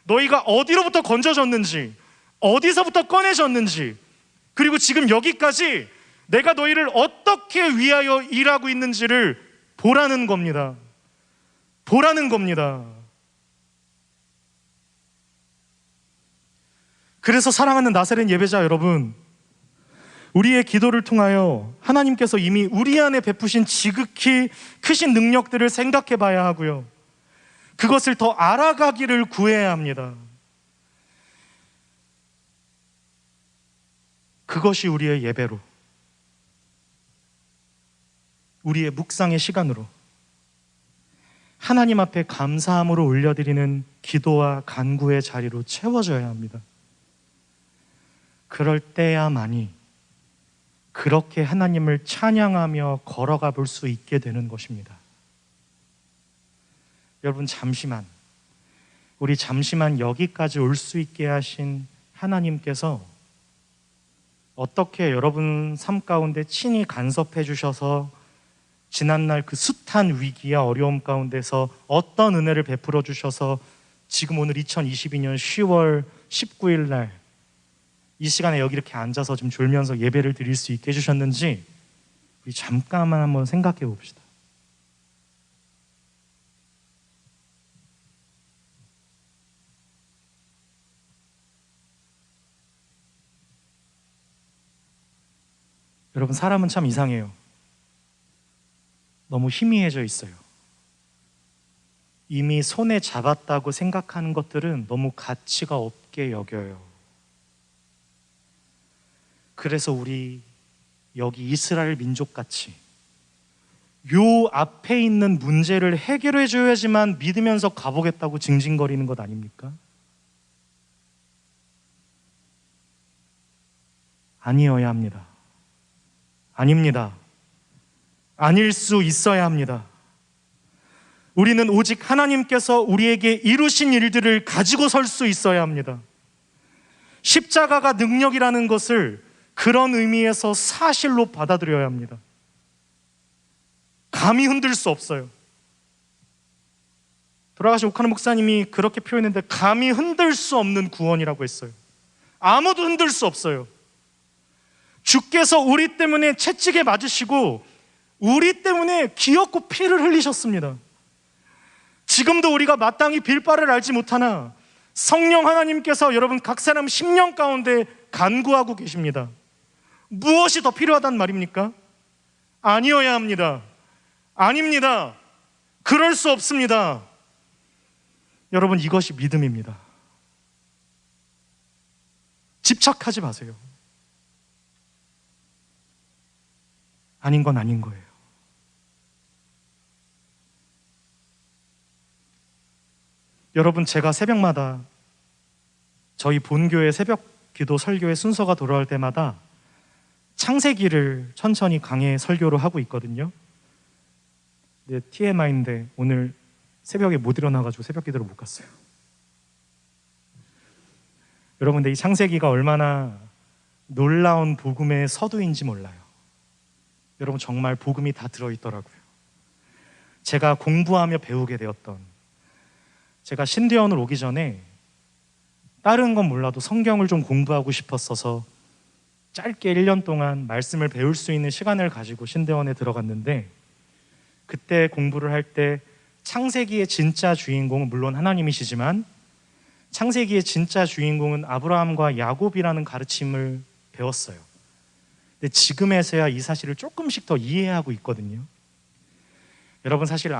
너희가 어디로부터 건져졌는지, 어디서부터 꺼내졌는지, 그리고 지금 여기까지 내가 너희를 어떻게 위하여 일하고 있는지를 보라는 겁니다. 보라는 겁니다. 그래서 사랑하는 나사렛 예배자 여러분, 우리의 기도를 통하여 하나님께서 이미 우리 안에 베푸신 지극히 크신 능력들을 생각해 봐야 하고요, 그것을 더 알아가기를 구해야 합니다. 그것이 우리의 예배로, 우리의 묵상의 시간으로, 하나님 앞에 감사함으로 올려드리는 기도와 간구의 자리로 채워져야 합니다. 그럴 때야만이 그렇게 하나님을 찬양하며 걸어가 볼 수 있게 되는 것입니다. 여러분, 우리 잠시만 여기까지 올 수 있게 하신 하나님께서 어떻게 여러분 삶 가운데 친히 간섭해 주셔서 지난날 그 숱한 위기와 어려움 가운데서 어떤 은혜를 베풀어 주셔서 지금 오늘 2022년 10월 19일 날 이 시간에 여기 이렇게 앉아서 좀 졸면서 예배를 드릴 수 있게 해주셨는지 우리 잠깐만 한번 생각해 봅시다. 여러분, 사람은 참 이상해요. 너무 희미해져 있어요. 이미 손에 잡았다고 생각하는 것들은 너무 가치가 없게 여겨요. 그래서 우리 여기 이스라엘 민족같이 요 앞에 있는 문제를 해결해 줘야지만 믿으면서 가보겠다고 징징거리는 것 아닙니까? 아니어야 합니다. 아닙니다. 아닐 수 있어야 합니다. 우리는 오직 하나님께서 우리에게 이루신 일들을 가지고 설 수 있어야 합니다. 십자가가 능력이라는 것을 그런 의미에서 사실로 받아들여야 합니다. 감히 흔들 수 없어요. 돌아가신 오카노 목사님이 그렇게 표현했는데, 감히 흔들 수 없는 구원이라고 했어요. 아무도 흔들 수 없어요. 주께서 우리 때문에 채찍에 맞으시고 우리 때문에 기었고 피를 흘리셨습니다. 지금도 우리가 마땅히 빌 바를 알지 못하나 성령 하나님께서 여러분 각 사람 심령 가운데 간구하고 계십니다. 무엇이 더 필요하단 말입니까? 아니어야 합니다. 아닙니다. 그럴 수 없습니다. 여러분, 이것이 믿음입니다. 집착하지 마세요. 아닌 건 아닌 거예요. 여러분, 제가 새벽마다 저희 본교회 새벽 기도 설교의 순서가 돌아올 때마다 창세기를 천천히 강해 설교로 하고 있거든요. 근데 TMI인데 오늘 새벽에 못 일어나가지고 새벽 기도를 못 갔어요. 여러분, 근데 이 창세기가 얼마나 놀라운 복음의 서두인지 몰라요. 여러분, 정말 복음이 다 들어있더라고요. 제가 공부하며 배우게 되었던, 제가 신대원을 오기 전에 다른 건 몰라도 성경을 좀 공부하고 싶었어서 짧게 1년 동안 말씀을 배울 수 있는 시간을 가지고 신대원에 들어갔는데, 그때 공부를 할 때 창세기의 진짜 주인공은 물론 하나님이시지만 창세기의 진짜 주인공은 아브라함과 야곱이라는 가르침을 배웠어요. 근데 지금에서야 이 사실을 조금씩 더 이해하고 있거든요. 여러분, 사실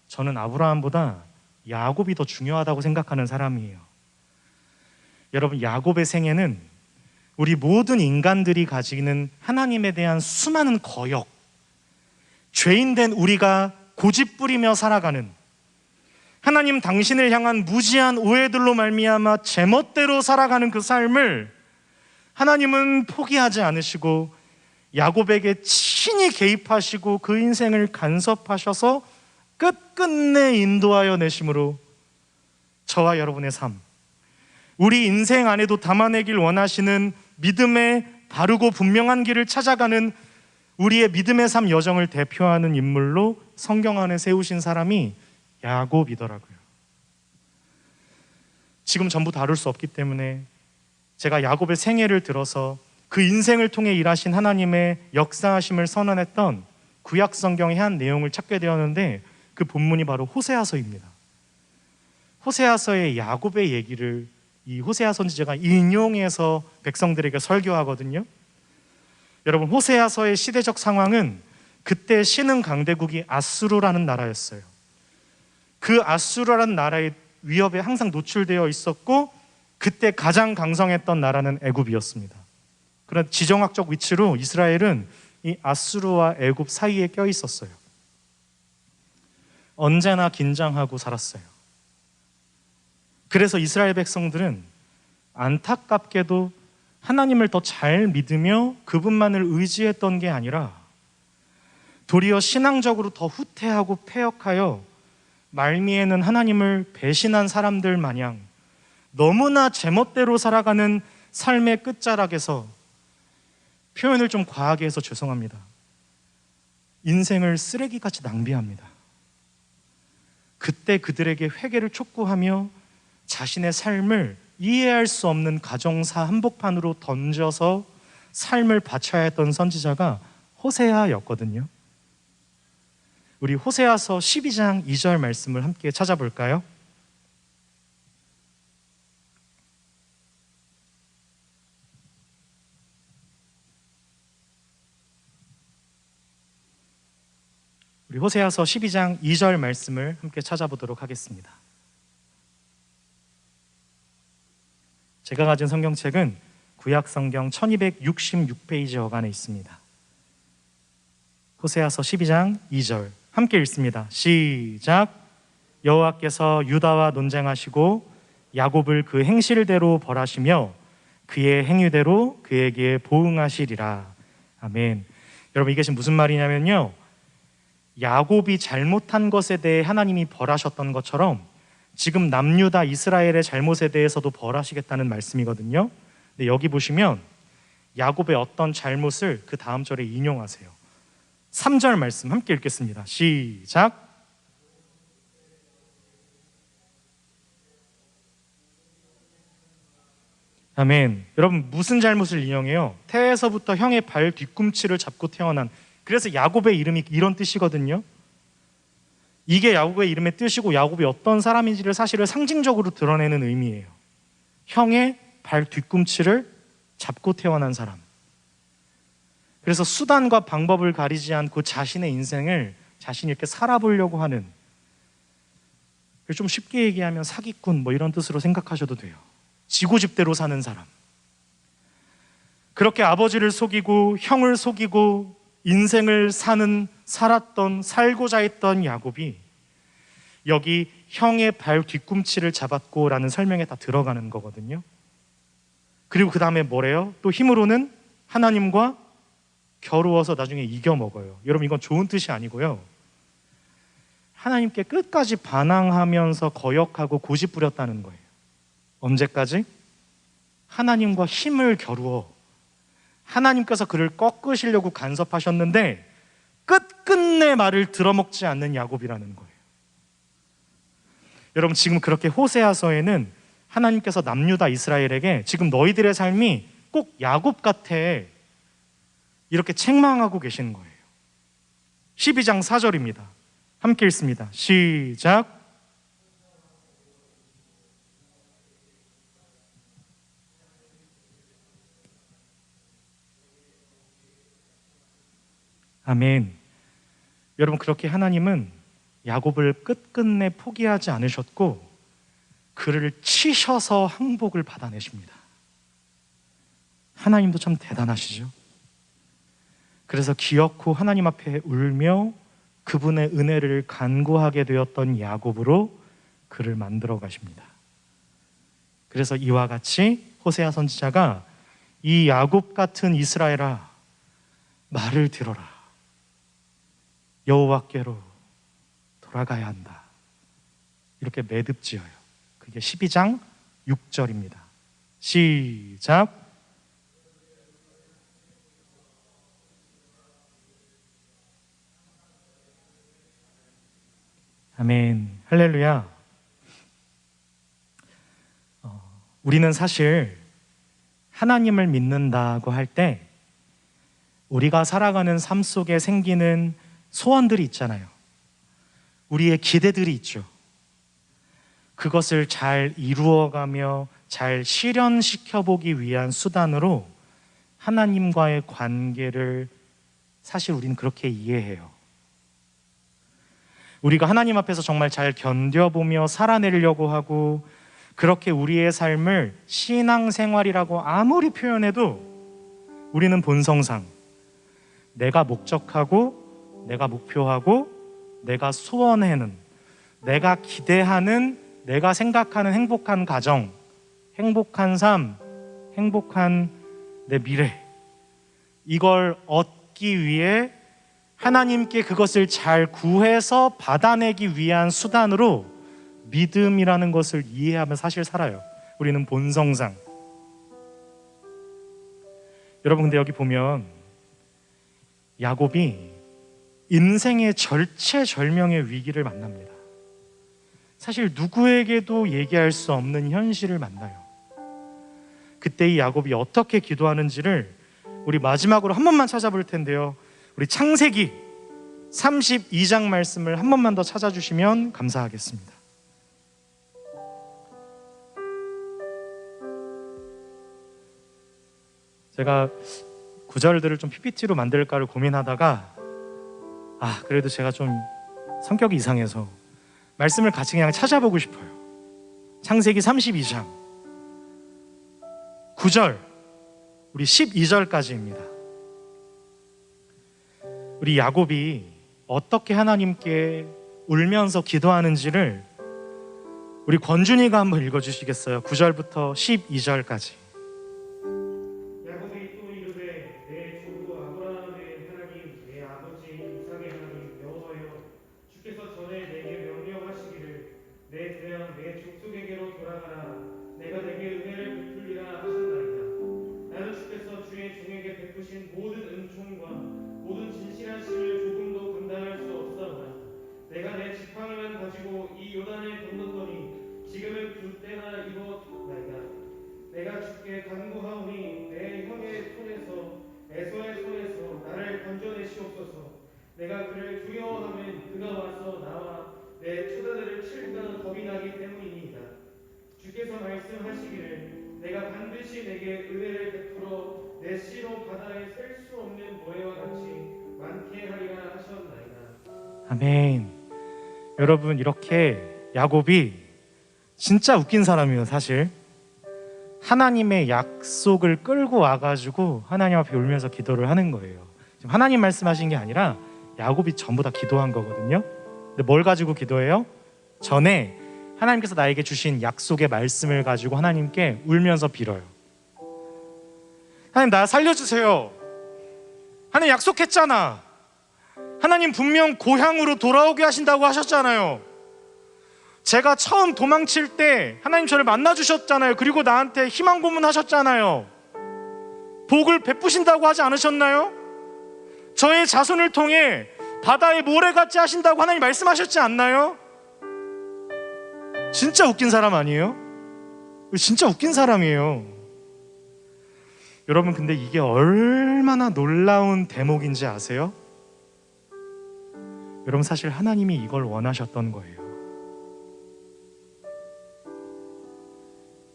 저는 아브라함보다 야곱이 더 중요하다고 생각하는 사람이에요. 여러분, 야곱의 생애는 우리 모든 인간들이 가지는 하나님에 대한 수많은 거역, 죄인된 우리가 고집부리며 살아가는, 하나님 당신을 향한 무지한 오해들로 말미암아 제멋대로 살아가는 그 삶을 하나님은 포기하지 않으시고 야곱에게 친히 개입하시고 그 인생을 간섭하셔서 끝끝내 인도하여 내심으로 저와 여러분의 삶, 우리 인생 안에도 담아내길 원하시는 믿음의 바르고 분명한 길을 찾아가는 우리의 믿음의 삶 여정을 대표하는 인물로 성경 안에 세우신 사람이 야곱이더라고요. 지금 전부 다룰 수 없기 때문에 제가 야곱의 생애를 들어서 그 인생을 통해 일하신 하나님의 역사하심을 선언했던 구약 성경의 한 내용을 찾게 되었는데, 그 본문이 바로 호세아서입니다. 호세아서의 야곱의 얘기를 이 호세아 선지자가 인용해서 백성들에게 설교하거든요. 여러분, 호세아서의 시대적 상황은 그때 신흥 강대국이 아수르라는 나라였어요. 그 아수르라는 나라의 위협에 항상 노출되어 있었고, 그때 가장 강성했던 나라는 애굽이었습니다. 그런 지정학적 위치로 이스라엘은 이 아수르와 애굽 사이에 껴 있었어요. 언제나 긴장하고 살았어요. 그래서 이스라엘 백성들은 안타깝게도 하나님을 더 잘 믿으며 그분만을 의지했던 게 아니라 도리어 신앙적으로 더 후퇴하고 패역하여 말미에는 하나님을 배신한 사람들 마냥 너무나 제멋대로 살아가는 삶의 끝자락에서, 표현을 좀 과하게 해서 죄송합니다, 인생을 쓰레기같이 낭비합니다. 그때 그들에게 회개를 촉구하며 자신의 삶을 이해할 수 없는 가정사 한복판으로 던져서 삶을 바쳐야 했던 선지자가 호세아였거든요. 우리 호세아서 12장 2절 말씀을 함께 찾아볼까요? 우리 호세아서 12장 2절 말씀을 함께 찾아보도록 하겠습니다. 제가 가진 성경책은 구약 성경 1266페이지 어간에 있습니다. 호세아서 12장 2절 함께 읽습니다. 시작. 여호와께서 유다와 논쟁하시고 야곱을 그 행실대로 벌하시며 그의 행위대로 그에게 보응하시리라. 아멘. 여러분, 이게 지금 무슨 말이냐면요, 야곱이 잘못한 것에 대해 하나님이 벌하셨던 것처럼 지금 남유다 이스라엘의 잘못에 대해서도 벌하시겠다는 말씀이거든요. 근데 여기 보시면 야곱의 어떤 잘못을 그 다음 절에 인용하세요. 3절 말씀 함께 읽겠습니다. 시작. 아멘. 여러분, 무슨 잘못을 인용해요? 태에서부터 형의 발 뒤꿈치를 잡고 태어난, 그래서 야곱의 이름이 이런 뜻이거든요. 이게 야곱의 이름의 뜻이고 야곱이 어떤 사람인지를 사실을 상징적으로 드러내는 의미예요. 형의 발 뒤꿈치를 잡고 태어난 사람. 그래서 수단과 방법을 가리지 않고 자신의 인생을 자신이 이렇게 살아보려고 하는, 좀 쉽게 얘기하면 사기꾼 뭐 이런 뜻으로 생각하셔도 돼요. 지고집대로 사는 사람. 그렇게 아버지를 속이고 형을 속이고 인생을 살고자 했던 야곱이 여기 형의 발 뒤꿈치를 잡았고 라는 설명에 다 들어가는 거거든요. 그리고 그 다음에 뭐래요? 또 힘으로는 하나님과 겨루어서 나중에 이겨먹어요. 여러분, 이건 좋은 뜻이 아니고요, 하나님께 끝까지 반항하면서 거역하고 고집부렸다는 거예요. 언제까지? 하나님과 힘을 겨루어 하나님께서 그를 꺾으시려고 간섭하셨는데 끝끝내 말을 들어먹지 않는 야곱이라는 거예요. 여러분, 지금 그렇게 호세아서에는 하나님께서 남유다 이스라엘에게 지금 너희들의 삶이 꼭 야곱 같아 이렇게 책망하고 계시는 거예요. 12장 4절입니다. 함께 읽습니다. 시작. 아멘. 여러분, 그렇게 하나님은 야곱을 끝끝내 포기하지 않으셨고 그를 치셔서 항복을 받아내십니다. 하나님도 참 대단하시죠. 그래서 기어코 하나님 앞에 울며 그분의 은혜를 간구하게 되었던 야곱으로 그를 만들어 가십니다. 그래서 이와 같이 호세아 선지자가 이 야곱 같은 이스라엘아, 말을 들어라. 여호와께로 돌아가야 한다. 이렇게 매듭지어요. 그게 12장 6절입니다. 시작. 아멘. 할렐루야. 우리는 사실 하나님을 믿는다고 할 때 우리가 살아가는 삶 속에 생기는 소원들이 있잖아요. 우리의 기대들이 있죠. 그것을 잘 이루어가며 잘 실현시켜 보기 위한 수단으로 하나님과의 관계를 사실 우리는 그렇게 이해해요. 우리가 하나님 앞에서 정말 잘 견뎌보며 살아내려고 하고, 그렇게 우리의 삶을 신앙생활이라고 아무리 표현해도 우리는 본성상 내가 목적하고 내가 목표하고 내가 소원하는, 내가 기대하는, 내가 생각하는 행복한 가정, 행복한 삶, 행복한 내 미래, 이걸 얻기 위해 하나님께 그것을 잘 구해서 받아내기 위한 수단으로 믿음이라는 것을 이해하며 사실 살아요. 우리는 본성상. 여러분, 근데 여기 보면 야곱이 인생의 절체절명의 위기를 만납니다. 사실 누구에게도 얘기할 수 없는 현실을 만나요. 그때 이 야곱이 어떻게 기도하는지를 우리 마지막으로 한 번만 찾아볼 텐데요, 우리 창세기 32장 말씀을 한 번만 더 찾아주시면 감사하겠습니다. 제가 구절들을 좀 PPT로 만들까를 고민하다가 그래도 제가 좀 성격이 이상해서 말씀을 같이 그냥 찾아보고 싶어요. 창세기 32장 9절 우리 12절까지입니다. 우리 야곱이 어떻게 하나님께 울면서 기도하는지를 우리 권준이가 한번 읽어주시겠어요? 9절부터 12절까지.
야곱이 또 이르되 내 조부 아브라함의 하나님, 내 아버지 이삭의 하나님 여호와여, 주께서 전에 내게 명령하시기를 내 재앙 내 족속에게로 돌아가라, 내가 내게 은혜를 베풀리라 하셨나이다. 나는 주께서 주의 종에게 베푸신 모든 은총과 모든 진실한 심을 조금도 감당할 수 없사오나 내가 내 지팡이만 가지고 이 요단을 건넜더니 지금은 두 때나 이루었나이다. 내가 주께 간구하오니 내 형의 손에서 에서의 손에서 나를 건져내시옵소서. 내가 그를 두려워하면 그가 와서 나와 내 처자들을 칠까 겁이 나기 때문이니이다. 주께서 말씀하시기를 내가 반드시 내게 은혜를 베풀어 내 씨로 바다에 셀 수 없는 모래와 같이 많게 하리라 하셨나이다.
아멘. 여러분, 이렇게 야곱이 진짜 웃긴 사람이에요. 사실 하나님의 약속을 끌고 와가지고 하나님 앞에 울면서 기도를 하는 거예요. 지금 하나님 말씀하신 게 아니라 야곱이 전부 다 기도한 거거든요. 근데 뭘 가지고 기도해요? 전에 하나님께서 나에게 주신 약속의 말씀을 가지고 하나님께 울면서 빌어요. 하나님, 나 살려주세요. 하나님 약속했잖아. 하나님 분명 고향으로 돌아오게 하신다고 하셨잖아요. 제가 처음 도망칠 때 하나님 저를 만나주셨잖아요. 그리고 나한테 희망 고문하셨잖아요. 복을 베푸신다고 하지 않으셨나요? 저의 자손을 통해 바다에 모래같이 하신다고 하나님 말씀하셨지 않나요? 진짜 웃긴 사람 아니에요? 진짜 웃긴 사람이에요. 여러분, 근데 이게 얼마나 놀라운 대목인지 아세요? 여러분, 사실 하나님이 이걸 원하셨던 거예요.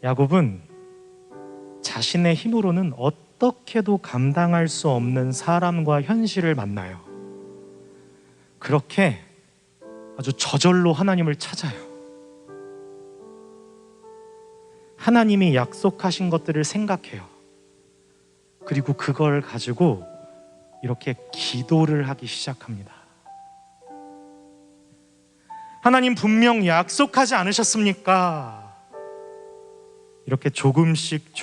야곱은 자신의 힘으로는 어떻게도 감당할 수 없는 사람과 현실을 만나요. 그렇게 아주 저절로 하나님을 찾아요. 하나님이 약속하신 것들을 생각해요. 그리고 그걸 가지고 이렇게 기도를 하기 시작합니다. 하나님 분명 약속하지 않으셨습니까? 이렇게 조금씩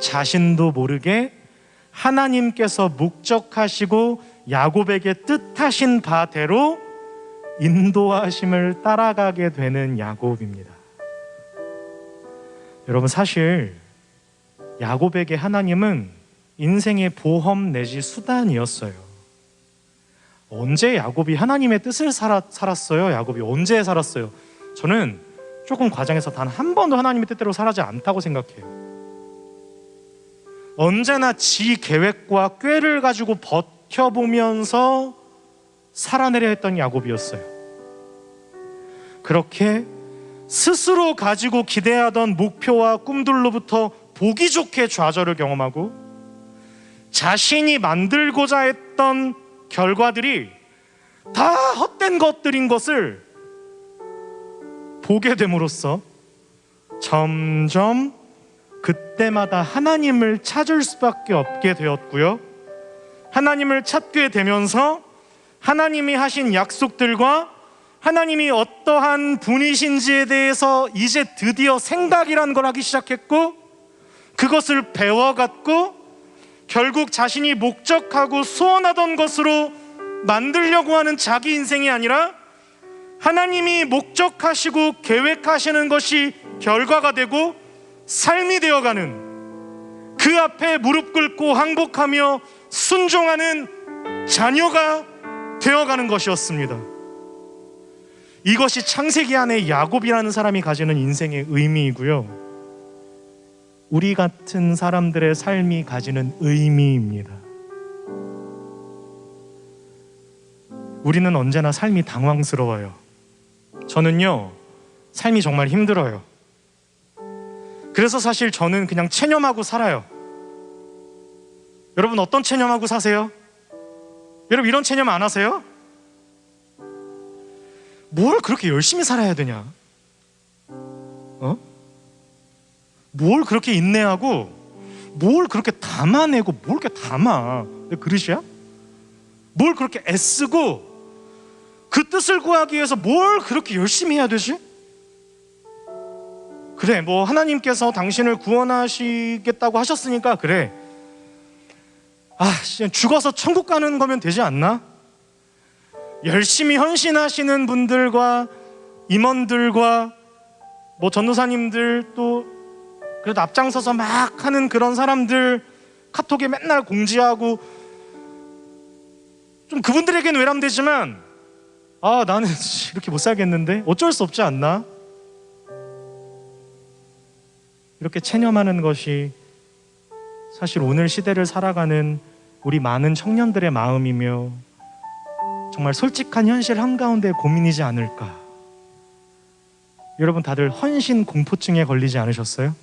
자신도 모르게 하나님께서 목적하시고 야곱에게 뜻하신 바대로 인도하심을 따라가게 되는 야곱입니다. 여러분, 사실 야곱에게 하나님은 인생의 보험 내지 수단이었어요. 언제 야곱이 하나님의 뜻을 살았어요? 야곱이 언제 살았어요? 저는 조금 과장해서 단 한 번도 하나님의 뜻대로 살지 않다고 생각해요. 언제나 지 계획과 꾀를 가지고 버텨보면서 살아내려 했던 야곱이었어요. 그렇게 스스로 가지고 기대하던 목표와 꿈들로부터 보기 좋게 좌절을 경험하고 자신이 만들고자 했던 결과들이 다 헛된 것들인 것을 보게 됨으로써 점점 그때마다 하나님을 찾을 수밖에 없게 되었고요. 하나님을 찾게 되면서 하나님이 하신 약속들과 하나님이 어떠한 분이신지에 대해서 이제 드디어 생각이라는 걸 하기 시작했고, 그것을 배워갔고 결국 자신이 목적하고 소원하던 것으로 만들려고 하는 자기 인생이 아니라 하나님이 목적하시고 계획하시는 것이 결과가 되고 삶이 되어가는, 그 앞에 무릎 꿇고 항복하며 순종하는 자녀가 되어가는 것이었습니다. 이것이 창세기 안에 야곱이라는 사람이 가지는 인생의 의미이고요, 우리 같은 사람들의 삶이 가지는 의미입니다. 우리는 언제나 삶이 당황스러워요. 저는요, 삶이 정말 힘들어요. 그래서 사실 저는 그냥 체념하고 살아요. 여러분, 어떤 체념하고 사세요? 여러분, 이런 체념 안 하세요? 뭘 그렇게 열심히 살아야 되냐? 뭘 그렇게 인내하고 뭘 그렇게 담아내고 뭘 그렇게 담아? 내 그릇이야? 뭘 그렇게 애쓰고 그 뜻을 구하기 위해서 뭘 그렇게 열심히 해야 되지? 그래, 뭐 하나님께서 당신을 구원하시겠다고 하셨으니까 그래, 죽어서 천국 가는 거면 되지 않나? 열심히 헌신하시는 분들과 임원들과 뭐 전도사님들, 또 그래도 앞장서서 막 하는 그런 사람들 카톡에 맨날 공지하고, 좀 그분들에게는 외람되지만 나는 이렇게 못 살겠는데 어쩔 수 없지 않나? 이렇게 체념하는 것이 사실 오늘 시대를 살아가는 우리 많은 청년들의 마음이며 정말 솔직한 현실 한가운데 고민이지 않을까. 여러분, 다들 헌신 공포증에 걸리지 않으셨어요?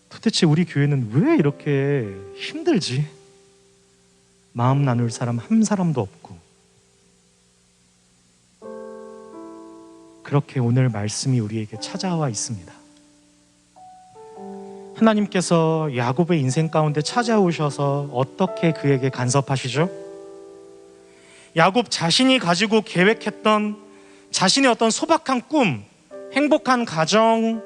도대체 우리 교회는 왜 이렇게 힘들지? 마음 나눌 사람 한 사람도 없고. 그렇게 오늘 말씀이 우리에게 찾아와 있습니다. 하나님께서 야곱의 인생 가운데 찾아오셔서 어떻게 그에게 간섭하시죠? 야곱 자신이 가지고 계획했던 자신의 어떤 소박한 꿈, 행복한 가정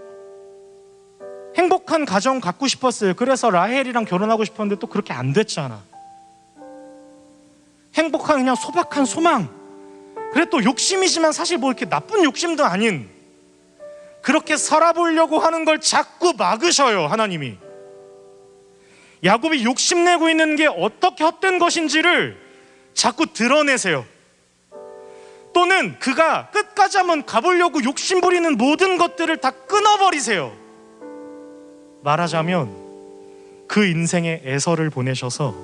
갖고 싶었어요. 그래서 라헬이랑 결혼하고 싶었는데 또 그렇게 안 됐잖아. 행복한 그냥 소박한 소망, 그래 또 욕심이지만 사실 뭐 이렇게 나쁜 욕심도 아닌, 그렇게 살아보려고 하는 걸 자꾸 막으셔요, 하나님이. 야곱이 욕심내고 있는 게 어떻게 헛된 것인지를 자꾸 드러내세요. 또는 그가 끝까지 한번 가보려고 욕심부리는 모든 것들을 다 끊어버리세요. 말하자면 그 인생에 애서를 보내셔서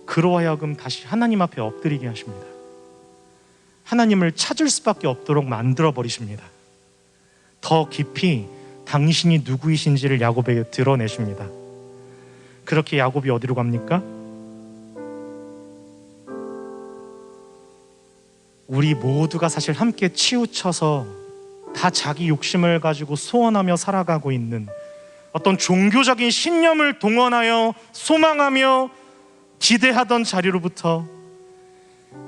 그로 하여금 다시 하나님 앞에 엎드리게 하십니다. 하나님을 찾을 수밖에 없도록 만들어 버리십니다. 더 깊이 당신이 누구이신지를 야곱에게 드러내십니다. 그렇게 야곱이 어디로 갑니까? 우리 모두가 사실 함께 치우쳐서 다 자기 욕심을 가지고 소원하며 살아가고 있는 어떤 종교적인 신념을 동원하여 소망하며 기대하던 자리로부터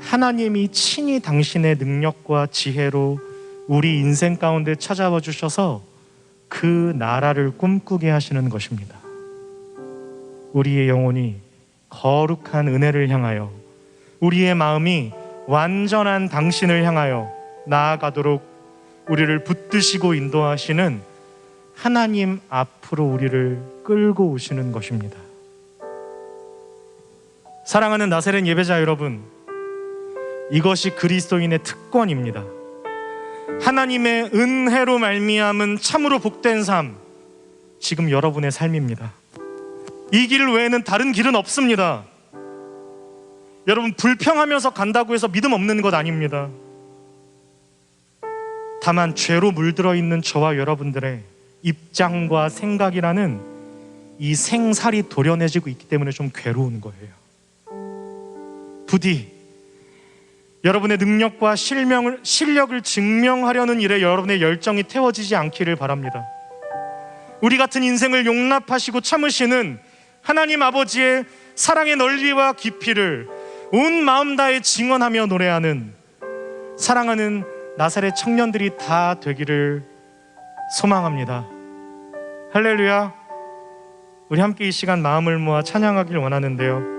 하나님이 친히 당신의 능력과 지혜로 우리 인생 가운데 찾아와 주셔서 그 나라를 꿈꾸게 하시는 것입니다. 우리의 영혼이 거룩한 은혜를 향하여, 우리의 마음이 완전한 당신을 향하여 나아가도록 우리를 붙드시고 인도하시는 하나님 앞으로 우리를 끌고 오시는 것입니다. 사랑하는 나세렛 예배자 여러분, 이것이 그리스도인의 특권입니다. 하나님의 은혜로 말미암은 참으로 복된 삶, 지금 여러분의 삶입니다. 이 길 외에는 다른 길은 없습니다. 여러분, 불평하면서 간다고 해서 믿음 없는 것 아닙니다. 다만 죄로 물들어 있는 저와 여러분들의 입장과 생각이라는 이 생살이 도려내지고 있기 때문에 좀 괴로운 거예요. 부디 여러분의 능력과 실력을 증명하려는 일에 여러분의 열정이 태워지지 않기를 바랍니다. 우리 같은 인생을 용납하시고 참으시는 하나님 아버지의 사랑의 넓이와 깊이를 온 마음 다해 증언하며 노래하는 사랑하는 나사렛 청년들이 다 되기를 소망합니다. 할렐루야. 우리 함께 이 시간 마음을 모아 찬양하길 원하는데요,